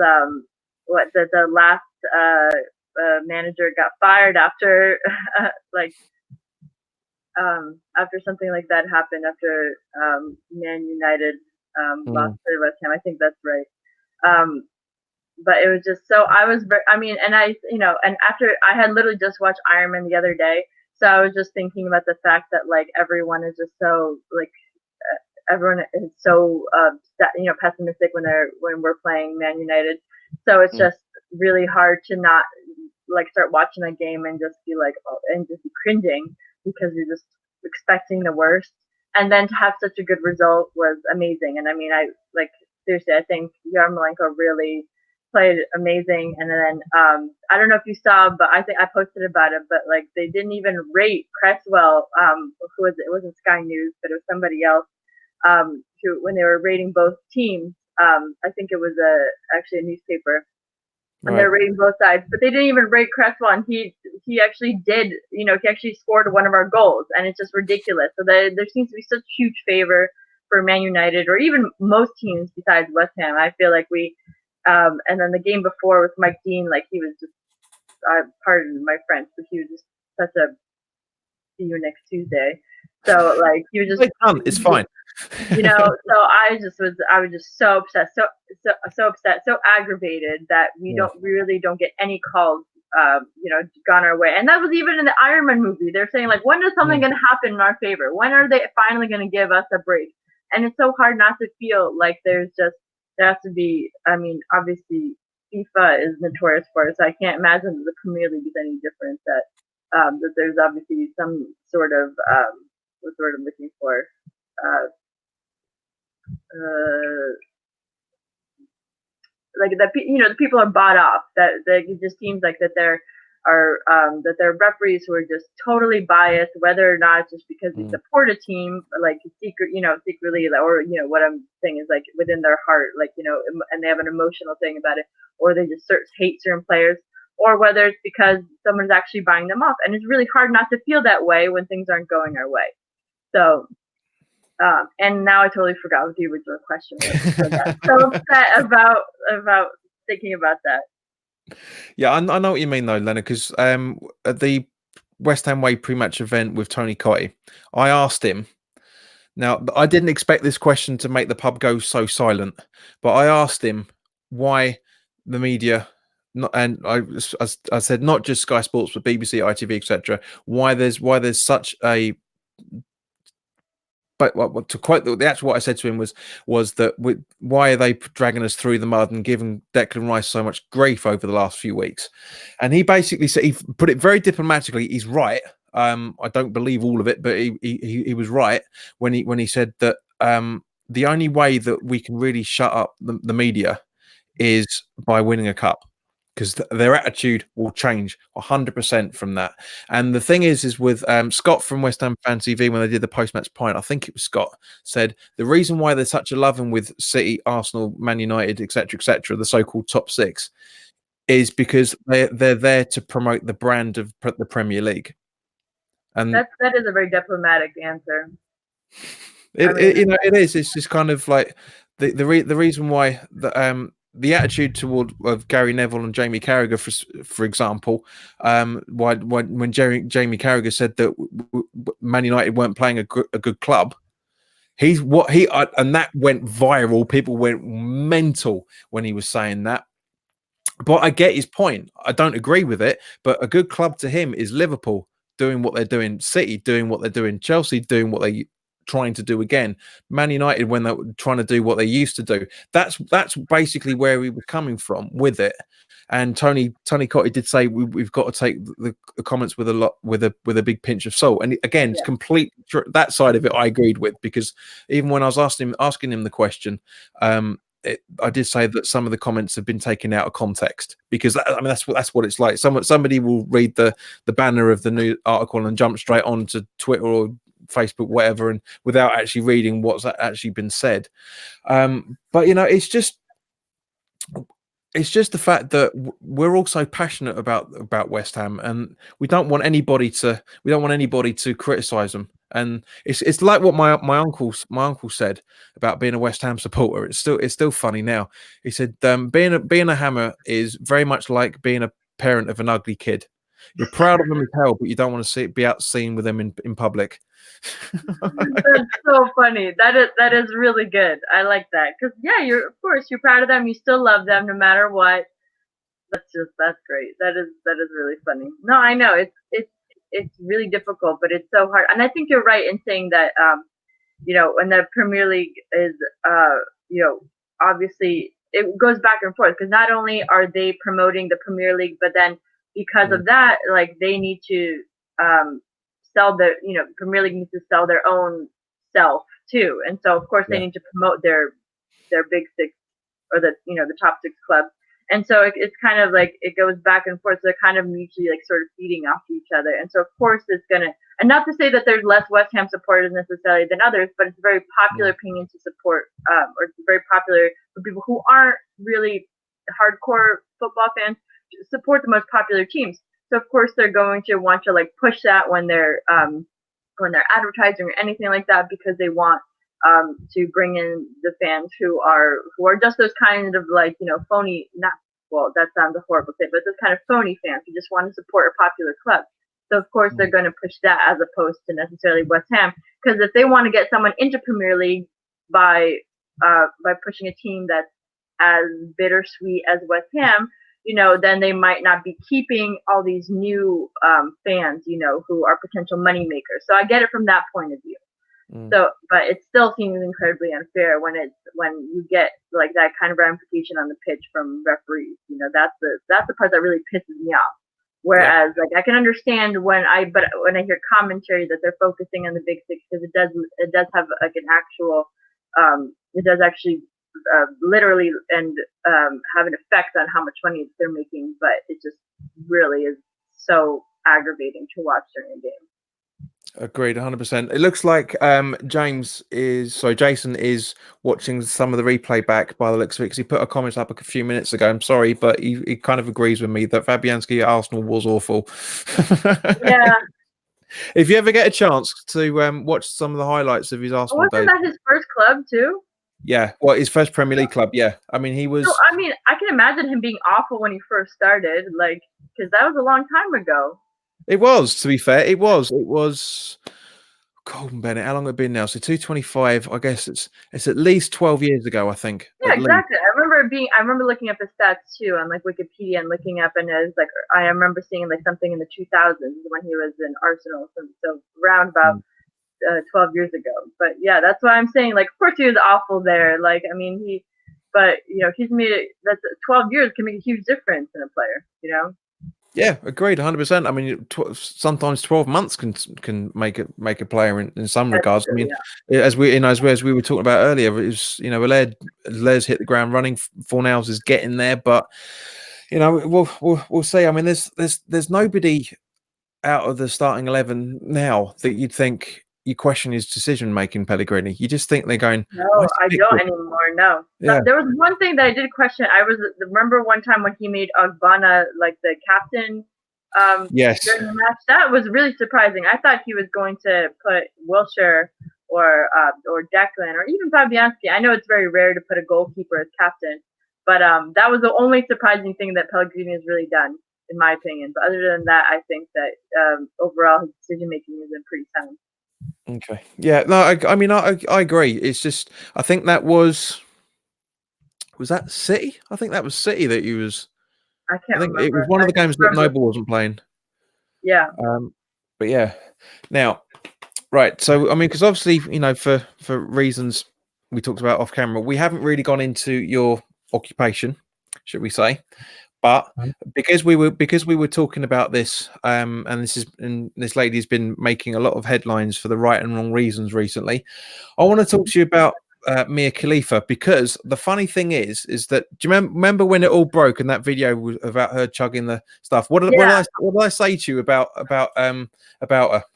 the last manager got fired after after something like that happened, after Man United lost to West Ham. I think that's right. But it was just so and after I had literally just watched Iron Man the other day, so I was just thinking about the fact that like everyone is just so everyone is so pessimistic when we're playing Man United. So it's just really hard to not start watching a game and just be and just be cringing, because you're just expecting the worst. And then to have such a good result was amazing. And I mean, seriously, I think Yarmolenko really played amazing. And then I don't know if you saw, but I think I posted about it, but they didn't even rate Cresswell. Who was it? It wasn't Sky News, but it was somebody else. Who, when they were rating both teams, I think it was actually a newspaper, and they're rating both sides, but they didn't even rate Cresswell, and he actually did, he actually scored one of our goals, and it's just ridiculous. So there seems to be such huge favor for Man United, or even most teams besides West Ham. I feel like we, and then the game before with Mike Dean, he was just, pardon my French, but he was just such a see you next Tuesday. So he was just, it's fine. So I was just so upset, so upset, so aggravated that we really don't get any calls gone our way. And that was even in the Iron Man movie. They're saying like, when is something going to happen in our favor? When are they finally going to give us a break? And it's so hard not to feel like there has to be. I mean, obviously FIFA is notorious for it, so I can't imagine that the Premier League is any different. That there's obviously some sort of what's the word I'm looking for. Uh, like that, the people are bought off. That it just seems like that there are referees who are just totally biased, whether or not it's just because they support a team, like secretly, or what I'm saying is like within their heart, like and they have an emotional thing about it, or they just hate certain players, or whether it's because someone's actually buying them off, and it's really hard not to feel that way when things aren't going our way. So. And now I totally forgot what the original question was. So upset about thinking about that. Yeah, I know what you mean though, Lena, because at the West Ham Way pre-match event with Tony Cottee, I asked him. Now, I didn't expect this question to make the pub go so silent, but I asked him why the media, and I said not just Sky Sports, but BBC, ITV, etc. Why there's such a But to quote the actual what I said to him was that why are they dragging us through the mud and giving Declan Rice so much grief over the last few weeks? And he basically said, he put it very diplomatically. He's right. I don't believe all of it, but he was right when he said that the only way that we can really shut up the media is by winning a cup, because their attitude will change 100% from that. And the thing is with Scott from West Ham Fan TV, when they did the post-match pint, I think it was Scott, said the reason why there's such a loving with City, Arsenal, Man United, etc., the so-called top six, is because they're there to promote the brand of the Premier League. And that is a very diplomatic answer. It is. It's just kind of like the reason why the attitude toward of Gary Neville and Jamie Carragher, for example, when Jamie Carragher said that Man United weren't playing a good club, and that went viral. People went mental when he was saying that. But I get his point. I don't agree with it, but a good club to him is Liverpool doing what they're doing, City doing what they're doing, Chelsea doing what they trying to do again, Man United when they're trying to do what they used to do. That's basically where we were coming from with it. And Tony Cottee did say we've got to take the comments with a big pinch of salt. And again, it's completely true. That side of it I agreed with, because even when I was asking him the question, I did say that some of the comments have been taken out of context, because that's what it's like. Somebody will read the banner of the new article and jump straight on to Twitter or Facebook, whatever, and without actually reading what's actually been said. But it's just the fact that we're also passionate about West Ham, and we don't want anybody to criticize them. And it's like what my uncle said about being a West Ham supporter. It's still funny now. He said being a Hammer is very much like being a parent of an ugly kid. You're proud of them as hell, but you don't want to be out seen with them in public. That's so funny. That is really good. I like that, because of course you're proud of them. You still love them no matter what. That's great. That is really funny. No, I know it's really difficult, but it's so hard. And I think you're right in saying that when the Premier League is obviously it goes back and forth, because not only are they promoting the Premier League, but then because of that, like they need to sell their Premier League needs to sell their own self too, and so of course they need to promote their big six, or the top six clubs. And so it's kind of like it goes back and forth. So they're kind of mutually like sort of feeding off each other. And so of course it's gonna, and not to say that there's less West Ham supporters necessarily than others, but it's a very popular opinion to support, or it's very popular for people who aren't really hardcore football fans to support the most popular teams. So of course they're going to want to like push that when they're advertising or anything like that, because they want to bring in the fans who are just those kind of like phony, not, well, that sounds a horrible thing, but those kind of phony fans who just want to support a popular club. So of course they're going to push that as opposed to necessarily West Ham, because if they want to get someone into Premier League by pushing a team that's as bittersweet as West Ham, you know, then they might not be keeping all these new fans, you know, who are potential money makers. So I get it from that point of view. So, but it still seems incredibly unfair when you get like that kind of ramification on the pitch from referees. You know, that's the part that really pisses me off. Whereas, like, I can understand when I hear commentary that they're focusing on the Big Six, because it does have like an actual, it does actually literally and have an effect on how much money they're making. But it just really is so aggravating to watch during a game. Agreed, 100%. It looks like Jason is watching some of the replay back by the looks of it, because he put a comment up a few minutes ago. I'm sorry, but he kind of agrees with me that Fabianski at Arsenal was awful. Yeah. If you ever get a chance to watch some of the highlights of his Arsenal days. Wasn't that his first club too? Yeah, well, his first Premier League club. Yeah, I mean, he was. So, I mean, I can imagine him being awful when he first started, like, because that was a long time ago. It was, to be fair, it was. Golden Bennett. How long had it been now? So 225. I guess it's at least 12 years ago. I think. Yeah, exactly. I remember looking up his stats too on like Wikipedia and looking up, and it was like I remember seeing like something in the 2000s when he was in Arsenal, so around about 12 years ago. But yeah, that's why I'm saying, like, of course he was awful there. Like, I mean, but you know, he's made it. That's 12 years can make a huge difference in a player. You know. Yeah, agreed, 100%. I mean, sometimes 12 months can make a player in some regards. I mean, as we were talking about earlier, it was, you know, Alaire's hit the ground running. Fornals is getting there, but you know, we'll see. I mean, there's nobody out of the starting 11 now that you'd think you question his decision making, Pellegrini. You just think they're going. No, I don't anymore. No. Yeah. There was one thing that I did question. Remember one time when he made Ogbonna like the captain yes. during the match. That was really surprising. I thought he was going to put Wilshere or Declan or even Fabianski. I know it's very rare to put a goalkeeper as captain, but that was the only surprising thing that Pellegrini has really done, in my opinion. But other than that, I think that overall his decision making has been pretty sound. Okay. Yeah. No. I mean, I agree. It's just I think that was that City. I think that was City that he was. I can't remember. It was one of the games that Noble wasn't playing. Yeah. But yeah. Now, right. So I mean, because obviously, you know, for reasons we talked about off camera, we haven't really gone into your occupation, should we say? But because we were talking about this, and this lady has been making a lot of headlines for the right and wrong reasons recently, I want to talk to you about Mia Khalifa, because the funny thing is that, do you remember when it all broke and that video was about her chugging the stuff? What did I say to you about her? Do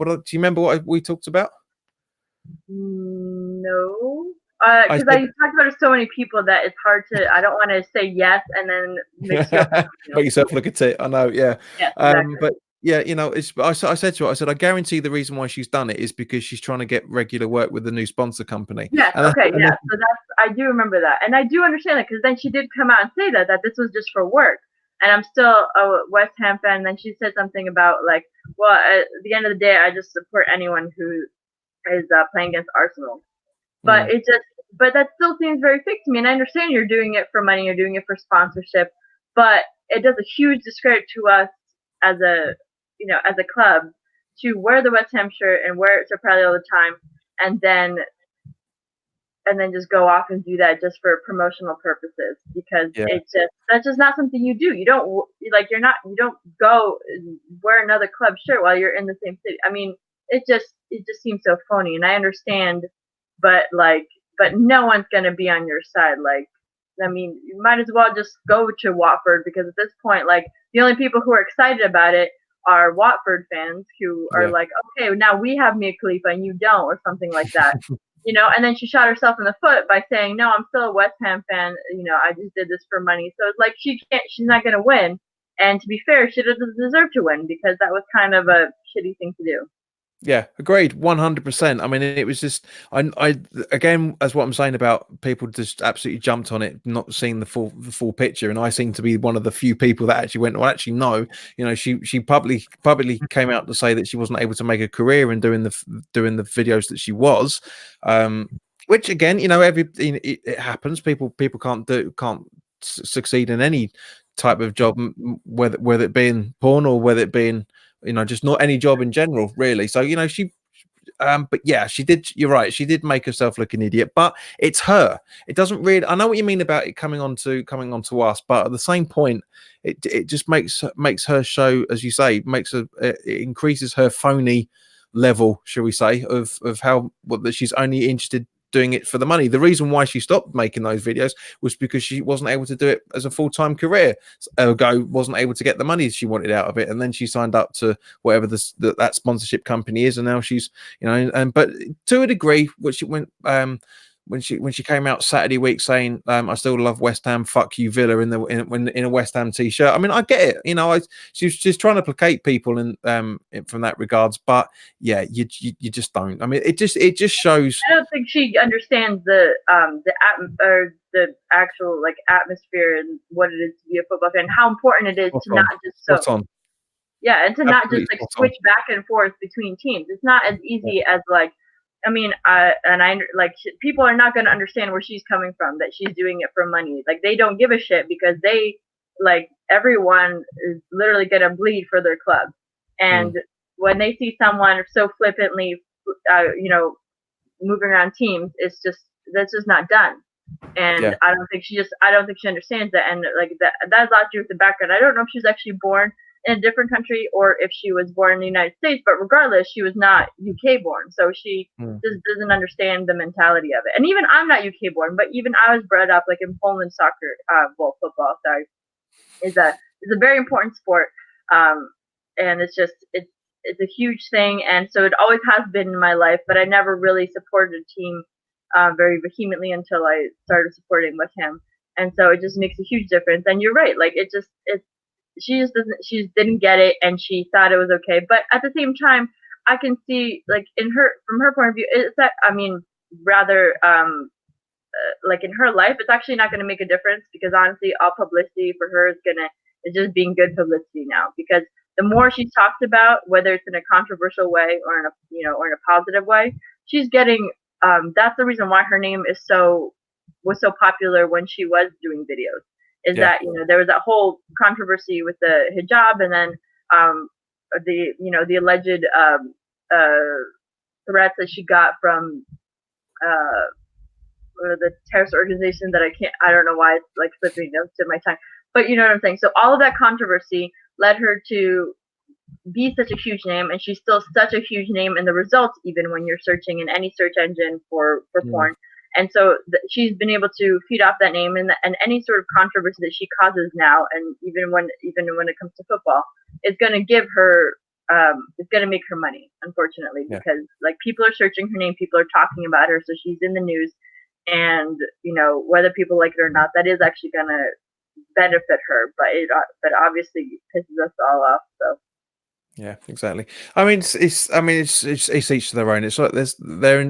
you remember what we talked about? No. Because I talked about it to so many people that it's hard to. I don't want to say yes and then make yourself look at it. I know, yeah. Yeah, exactly. But yeah, you know, I said to her, I guarantee the reason why she's done it is because she's trying to get regular work with the new sponsor company. Yes. Okay. Yeah. So I do remember that, and I do understand that, because then she did come out and say that this was just for work. And I'm still a West Ham fan. And then she said something about like, well, at the end of the day, I just support anyone who is playing against Arsenal. But but that still seems very fake to me. And I understand you're doing it for money, you're doing it for sponsorship, but it does a huge discredit to us as a club to wear the West Ham shirt and wear it so proudly all the time, and then just go off and do that just for promotional purposes, because that's just not something you do. You don't go wear another club shirt while you're in the same city. I mean, it just seems so phony, and I understand, but no one's gonna be on your side. Like, I mean, you might as well just go to Watford, because at this point, like, the only people who are excited about it are Watford fans who are like, okay, now we have Mia Khalifa and you don't, or something like that. You know, and then she shot herself in the foot by saying, no, I'm still a West Ham fan. You know, I just did this for money. So it's like she's not going to win. And to be fair, she doesn't deserve to win, because that was kind of a shitty thing to do. Yeah, agreed, 100%. I mean, it was just, I again, as what I'm saying about people just absolutely jumped on it, not seeing the full picture, and I seem to be one of the few people that actually went, well, actually, no, you know, she publicly came out to say that she wasn't able to make a career in doing the videos that she was, which again, you know, it happens. People can't succeed in any type of job, whether it be in porn or whether it be in, you know, just not any job in general, really. So, you know, but yeah, she did. You're right. She did make herself look an idiot, but it's her. It doesn't really. I know what you mean about it coming on to us, but at the same point, it just makes her show, as you say, makes her, it increases her phony level, shall we say, of how that she's only interested doing it for the money. The reason why she stopped making those videos was because she wasn't able to do it as a full-time career. Ergo, wasn't able to get the money she wanted out of it, and then she signed up to whatever that sponsorship company is, and now she's, you know, and but to a degree, what she went when she came out Saturday week saying, I still love West Ham, fuck you Villa, in a West Ham t-shirt. I mean, I get it, you know, she's trying to placate people in from that regards, but yeah, you just don't. I mean, it just shows. I don't think she understands the actual like atmosphere and what it is to be a football fan, how important it is to not just yeah, and to not just like switch back and forth between teams. It's not as easy as like, I mean, people are not going to understand where she's coming from, that she's doing it for money. Like, they don't give a shit because they, like, everyone is literally going to bleed for their club. And when they see someone so flippantly, you know, moving around teams, that's just not done. And I don't think she understands that. And like that has a lot to do with the background. I don't know if she was actually born in a different country or if she was born in the United States, but regardless, she was not UK born, so she just doesn't understand the mentality of it. And even I'm not UK born, but even I was brought up like in Poland, football. Sorry, is a very important sport, and it's a huge thing, and so it always has been in my life. But I never really supported a team very vehemently until I started supporting West Ham, and so it just makes a huge difference. And you're right, like she didn't get it, and she thought it was okay. But at the same time, I can see, like, from her point of view, it's that, I mean, rather, like in her life, it's actually not going to make a difference, because honestly, all publicity for her is just being good publicity now, because the more she's talked about, whether it's in a controversial way or in a positive way, she's getting, that's the reason why her name was so popular when she was doing videos. That, you know, there was that whole controversy with the hijab, and then the alleged threats that she got from the terrorist organization that I don't know why it's like slipping notes to my tongue, but you know what I'm saying. So all of that controversy led her to be such a huge name, and she's still such a huge name in the results, even when you're searching in any search engine for porn. And so she's been able to feed off that name, and any sort of controversy that she causes now, and even when it comes to football, it's going to give her, it's going to make her money, unfortunately, because like people are searching her name, people are talking about her, so she's in the news, and you know, whether people like it or not, that is actually going to benefit her, but obviously pisses us all off. So. Yeah, exactly. I mean, it's each to their own. It's like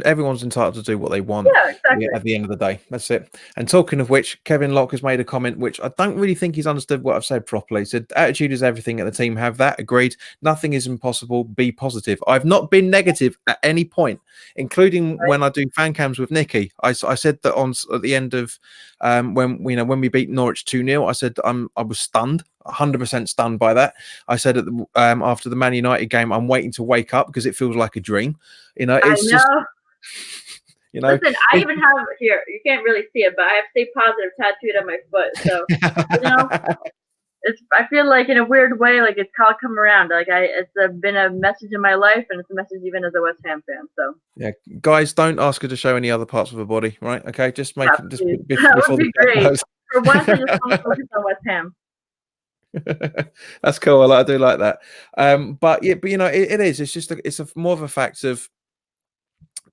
everyone's entitled to do what they want. Yeah, exactly. At the end of the day, that's it. And talking of which, Kevin Locke has made a comment which I don't really think he's understood what I've said properly. He said, "Attitude is everything," and the team have that. Agreed. Nothing is impossible. Be positive. I've not been negative at any point, including when I do fan cams with Nikki. I said that at the end of when we beat Norwich 2-0, I said I was stunned. 100% stunned by that. I said after the Man United game, I'm waiting to wake up because it feels like a dream. You know, it's just, you know. Listen, I even have here. You can't really see it, but I have "Stay Positive" tattooed on my foot. So you know, I feel like in a weird way, like it's all come around. Like it's been a message in my life, and it's a message even as a West Ham fan. So yeah, guys, don't ask her to show any other parts of her body, right? Okay, just make it. That would be great. For once, I just want to focus on West Ham. That's cool. I do like that. But you know, it is. It's just it's more of a fact of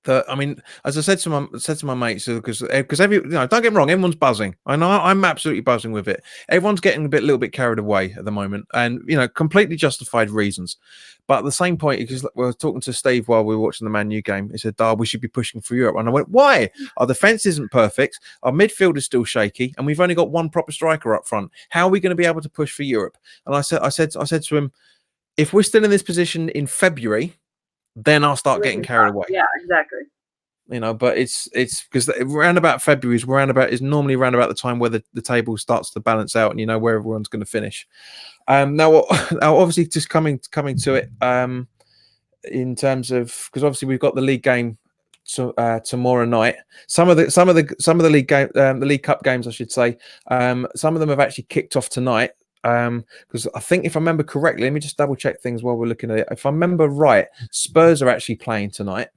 that. I mean, as I said to my mates, because don't get me wrong, everyone's buzzing. I know I'm absolutely buzzing with it. Everyone's getting a little bit carried away at the moment, and you know, completely justified reasons. But at the same point, because we were talking to Steve while we were watching the Man U game, he said, we should be pushing for Europe. And I went, why? Our defense isn't perfect. Our midfield is still shaky. And we've only got one proper striker up front. How are we going to be able to push for Europe? And I said to him, if we're still in this position in February, then I'll start getting carried away. Yeah, exactly. you know, but it's because around about February is normally around about the time where the table starts to balance out and you know where everyone's going to finish. Now, now obviously just coming to it, in terms of, because obviously we've got the league game tomorrow night. Some of the league game, the League Cup games, I should say. Some of them have actually kicked off tonight. Because I think if I remember correctly, let me just double check things while we're looking at it. If I remember right, Spurs are actually playing tonight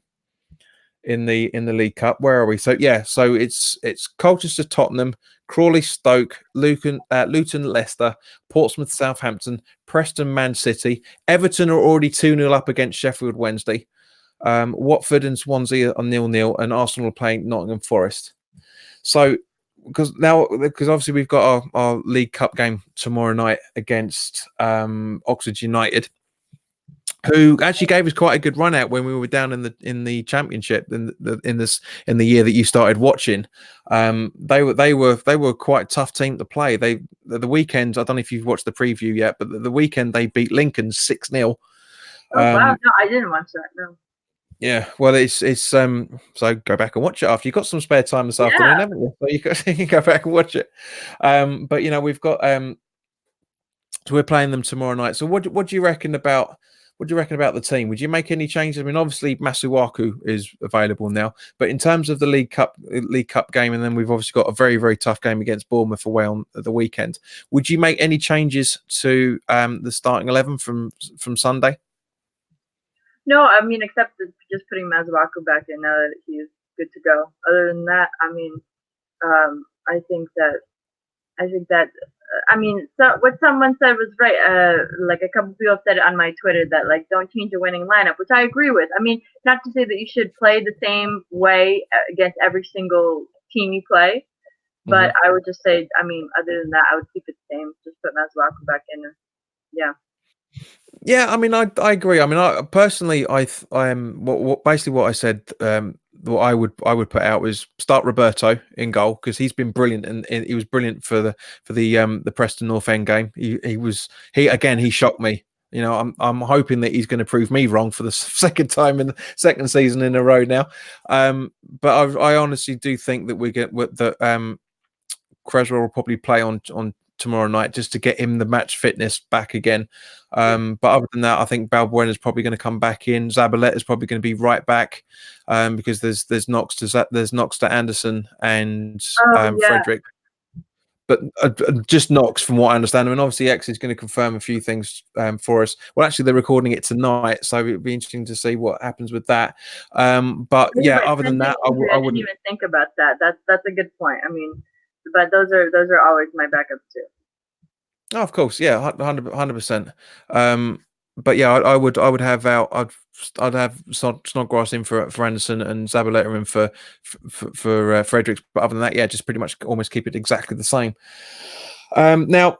in the League Cup. Where are we? So yeah, so it's Colchester, Tottenham, Crawley, Stoke, Luton, Leicester, Portsmouth, Southampton, Preston, Man City. Everton are already 2-0 up against Sheffield Wednesday. Watford and Swansea are 0-0, and Arsenal are playing Nottingham Forest. So because obviously we've got our League Cup game tomorrow night against Oxford United, who actually gave us quite a good run out when we were down in the Championship in the year that you started watching. They were quite a tough team to play. The weekend, I don't know if you've watched the preview yet, but the weekend they beat Lincoln 6-0. Oh wow, no, I didn't watch that. No. Yeah, well, it's so go back and watch it after you've got some spare time this afternoon, haven't you? So you can go back and watch it. But you know we've got so we're playing them tomorrow night. So what do you reckon about the team? Would you make any changes? I mean, obviously Masuaku is available now, but in terms of the League Cup game, and then we've obviously got a very, very tough game against Bournemouth away on the weekend. Would you make any changes to the starting 11 from Sunday? No, I mean, except just putting Masuaku back in now that he's good to go. Other than that, I mean, I think that I mean, so what someone said was right. Like a couple people said it on my Twitter that like don't change a winning lineup, which I agree with. I mean, not to say that you should play the same way against every single team you play, but I would just say, I mean, other than that, I would keep it the same. Just put Masuaku back in. Yeah. Yeah, I mean, I agree. I mean, I personally, I am basically what I said. What I would put out was start Roberto in goal because he's been brilliant and he was brilliant for the Preston North End game. He shocked me. You know, I'm hoping that he's going to prove me wrong for the second time in the second season in a row now. But I honestly do think that Creswell will probably play on tomorrow night just to get him the match fitness back again. But other than that, I think Balbuena is probably going to come back in. Zabaleta is probably going to be right back because there's Knox to Anderson and Frederick. But just Knox, from what I understand. I mean, obviously X is going to confirm a few things for us. Well, actually, they're recording it tonight, so it'd be interesting to see what happens with that. But yeah, other than that, I wouldn't even think about that. That's a good point. I mean, but those are always my backups too. Oh, of course, yeah, 100%. But yeah, I would have out. I'd have Snodgrass in for Anderson and Zabaleta in for Fredericks. But other than that, yeah, just pretty much almost keep it exactly the same. Now,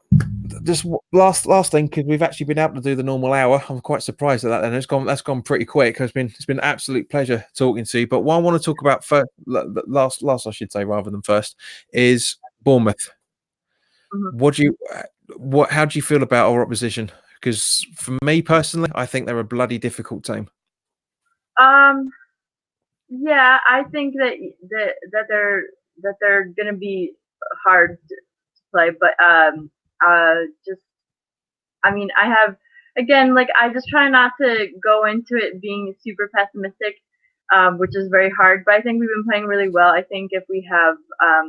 just last thing, because we've actually been able to do the normal hour. I'm quite surprised at that. And that's gone pretty quick. It's been an absolute pleasure talking to you. But what I want to talk about first, last I should say, rather than first, is Bournemouth. How do you feel about our opposition? Because for me personally, I think they're a bloody difficult team. Yeah, I think that they're gonna be hard to play, but just I mean, I have again like I just try not to go into it being super pessimistic, which is very hard. But I think we've been playing really well. I think if we have I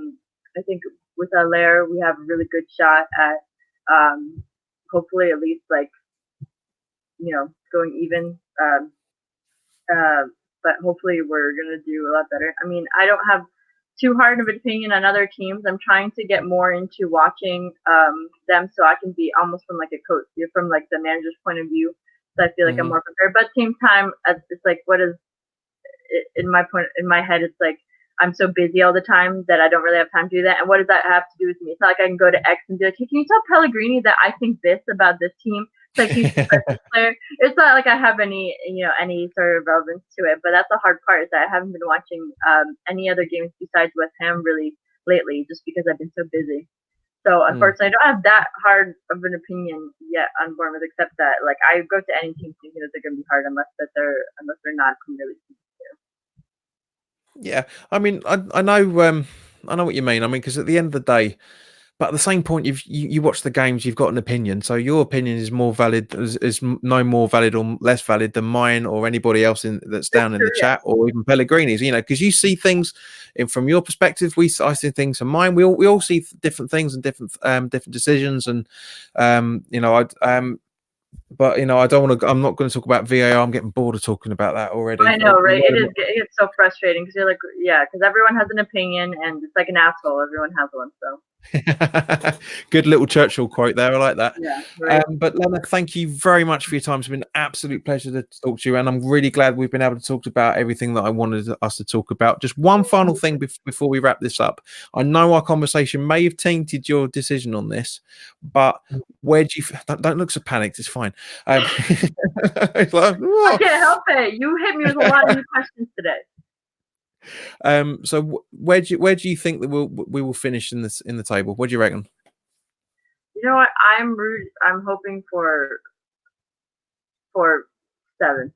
think with Allaire we have a really good shot at hopefully at least like going even. But hopefully we're gonna do a lot better. I mean, I don't have too hard of an opinion on other teams. I'm trying to get more into watching them so I can be almost from like a coach, from like the manager's point of view. So I feel like I'm more prepared. But at the same time, it's like what is in my head? It's like I'm so busy all the time that I don't really have time to do that. And what does that have to do with me? It's not like I can go to X and be like, hey, can you tell Pellegrini that I think this about this team? It's like he's a player. It's not like I have any sort of relevance to it. But that's the hard part is that I haven't been watching any other games besides West Ham really lately, just because I've been so busy. So unfortunately, I don't have that hard of an opinion yet on Bournemouth, except that like I go to any team thinking that they're going to be hard unless they're not Premier League. Yeah, I mean, I know what you mean. I mean, because at the end of the day, but at the same point, you watch the games, you've got an opinion. So your opinion is more valid, is no more valid or less valid than mine or anybody else that's That's down in true. the Yeah. chat or even Pellegrini's. You know, because you see things from your perspective. I see things from mine. We all see different things and different decisions. And you know, but you know, I don't want to. I'm not going to talk about VAR. I'm getting bored of talking about that already. I know, right? It's so frustrating because you're like, yeah, because everyone has an opinion and it's like an asshole. Everyone has one, so. Good little Churchill quote there. I like that. Yeah, right. But Lena, thank you very much for your time. It's been an absolute pleasure to talk to you, and I'm really glad we've been able to talk about everything that I wanted us to talk about. Just one final thing before we wrap this up. I know our conversation may have tainted your decision on this, but where do you don't look so panicked? It's fine. It's like, I "Whoa." can't help it. You hit me with a lot of new questions today. So where do you think that we will finish in the table? What do you reckon? You know what? I'm hoping for 7.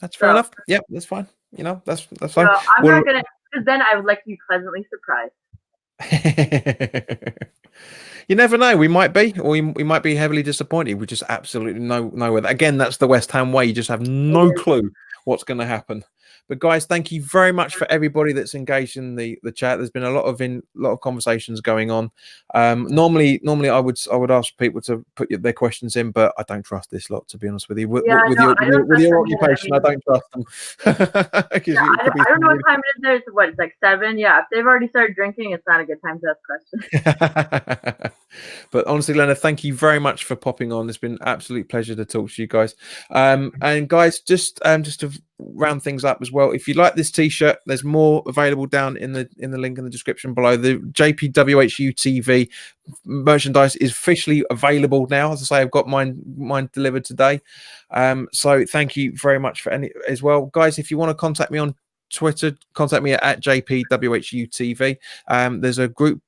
That's fair So, enough. Yep, that's fine. You know, that's you fine. know, I'm Well, not gonna, because then I would like to be pleasantly surprised. you never know. We might be, or we might be heavily disappointed. We just absolutely know where. Again, that's the West Ham way. You just have no clue what's going to happen. But guys, thank you very much for everybody that's engaged in the chat. There's been a lot of conversations going on. Normally I would ask people to put their questions in, but I don't trust this lot, to be honest with you. With, Yeah, with no, your I don't with trust your them either. I occupation, I mean, don't trust them because yeah, it could be I don't know some what time it is there. It's what, it's like 7? Yeah, if they've already started drinking, it's not a good time to ask questions. But honestly, Lena, thank you very much for popping on. It's been an absolute pleasure to talk to you guys. And guys, just to round things up as well, if you like this t-shirt, there's more available down in the link in the description below. The JPWHU TV merchandise is officially available now. As I say, I've got mine delivered today. So thank you very much for any as well, guys. If you want to contact me on Twitter, contact me at JPWHUTV. There's a group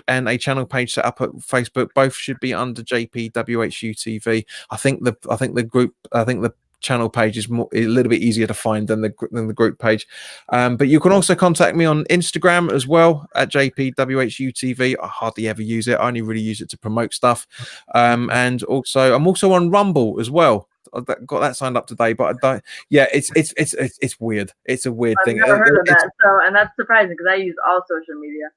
and a channel page set up at Facebook. Both should be under JPWHUTV. I think the channel page is a little bit easier to find than the group page. But you can also contact me on Instagram as well at JPWHUTV. I hardly ever use it. I only really use it to promote stuff. And also I'm also on Rumble as well. I got that signed up today, but I don't. Yeah, it's weird. It's a weird I've thing. never heard of that. So, and that's surprising because I use all social media.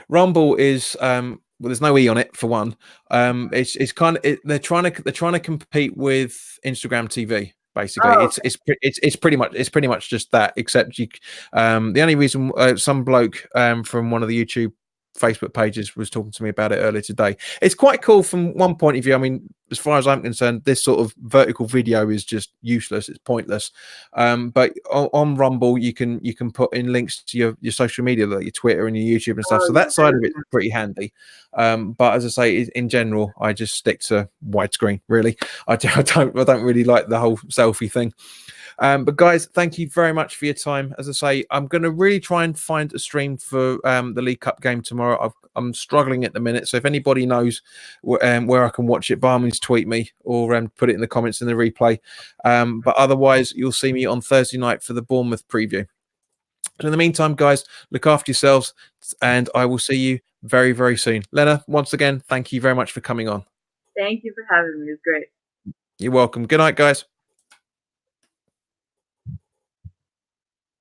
Rumble is well, there's no E on it for one. It's kind of they're trying to compete with Instagram TV. Basically, Oh, it's pretty much just that. Except the only reason some bloke from one of the YouTube Facebook pages was talking to me about it earlier today. It's quite cool from one point of view. I mean, as far as I'm concerned, this sort of vertical video is just useless. It's pointless. But on Rumble, you can put in links to your social media, like your Twitter and your YouTube and stuff. So that side of it's pretty handy. But as I say, in general, I just stick to widescreen. Really, I don't really like the whole selfie thing. But guys, thank you very much for your time. As I say, I'm going to really try and find a stream for the League Cup game tomorrow. I'm struggling at the minute, so if anybody knows where I can watch it, by all means tweet me or put it in the comments in the replay. But otherwise, you'll see me on Thursday night for the Bournemouth preview. So in the meantime, guys, look after yourselves, and I will see you very, very soon. Lena, once again, thank you very much for coming on. thank you for having me. It was great. You're welcome. Good night, guys.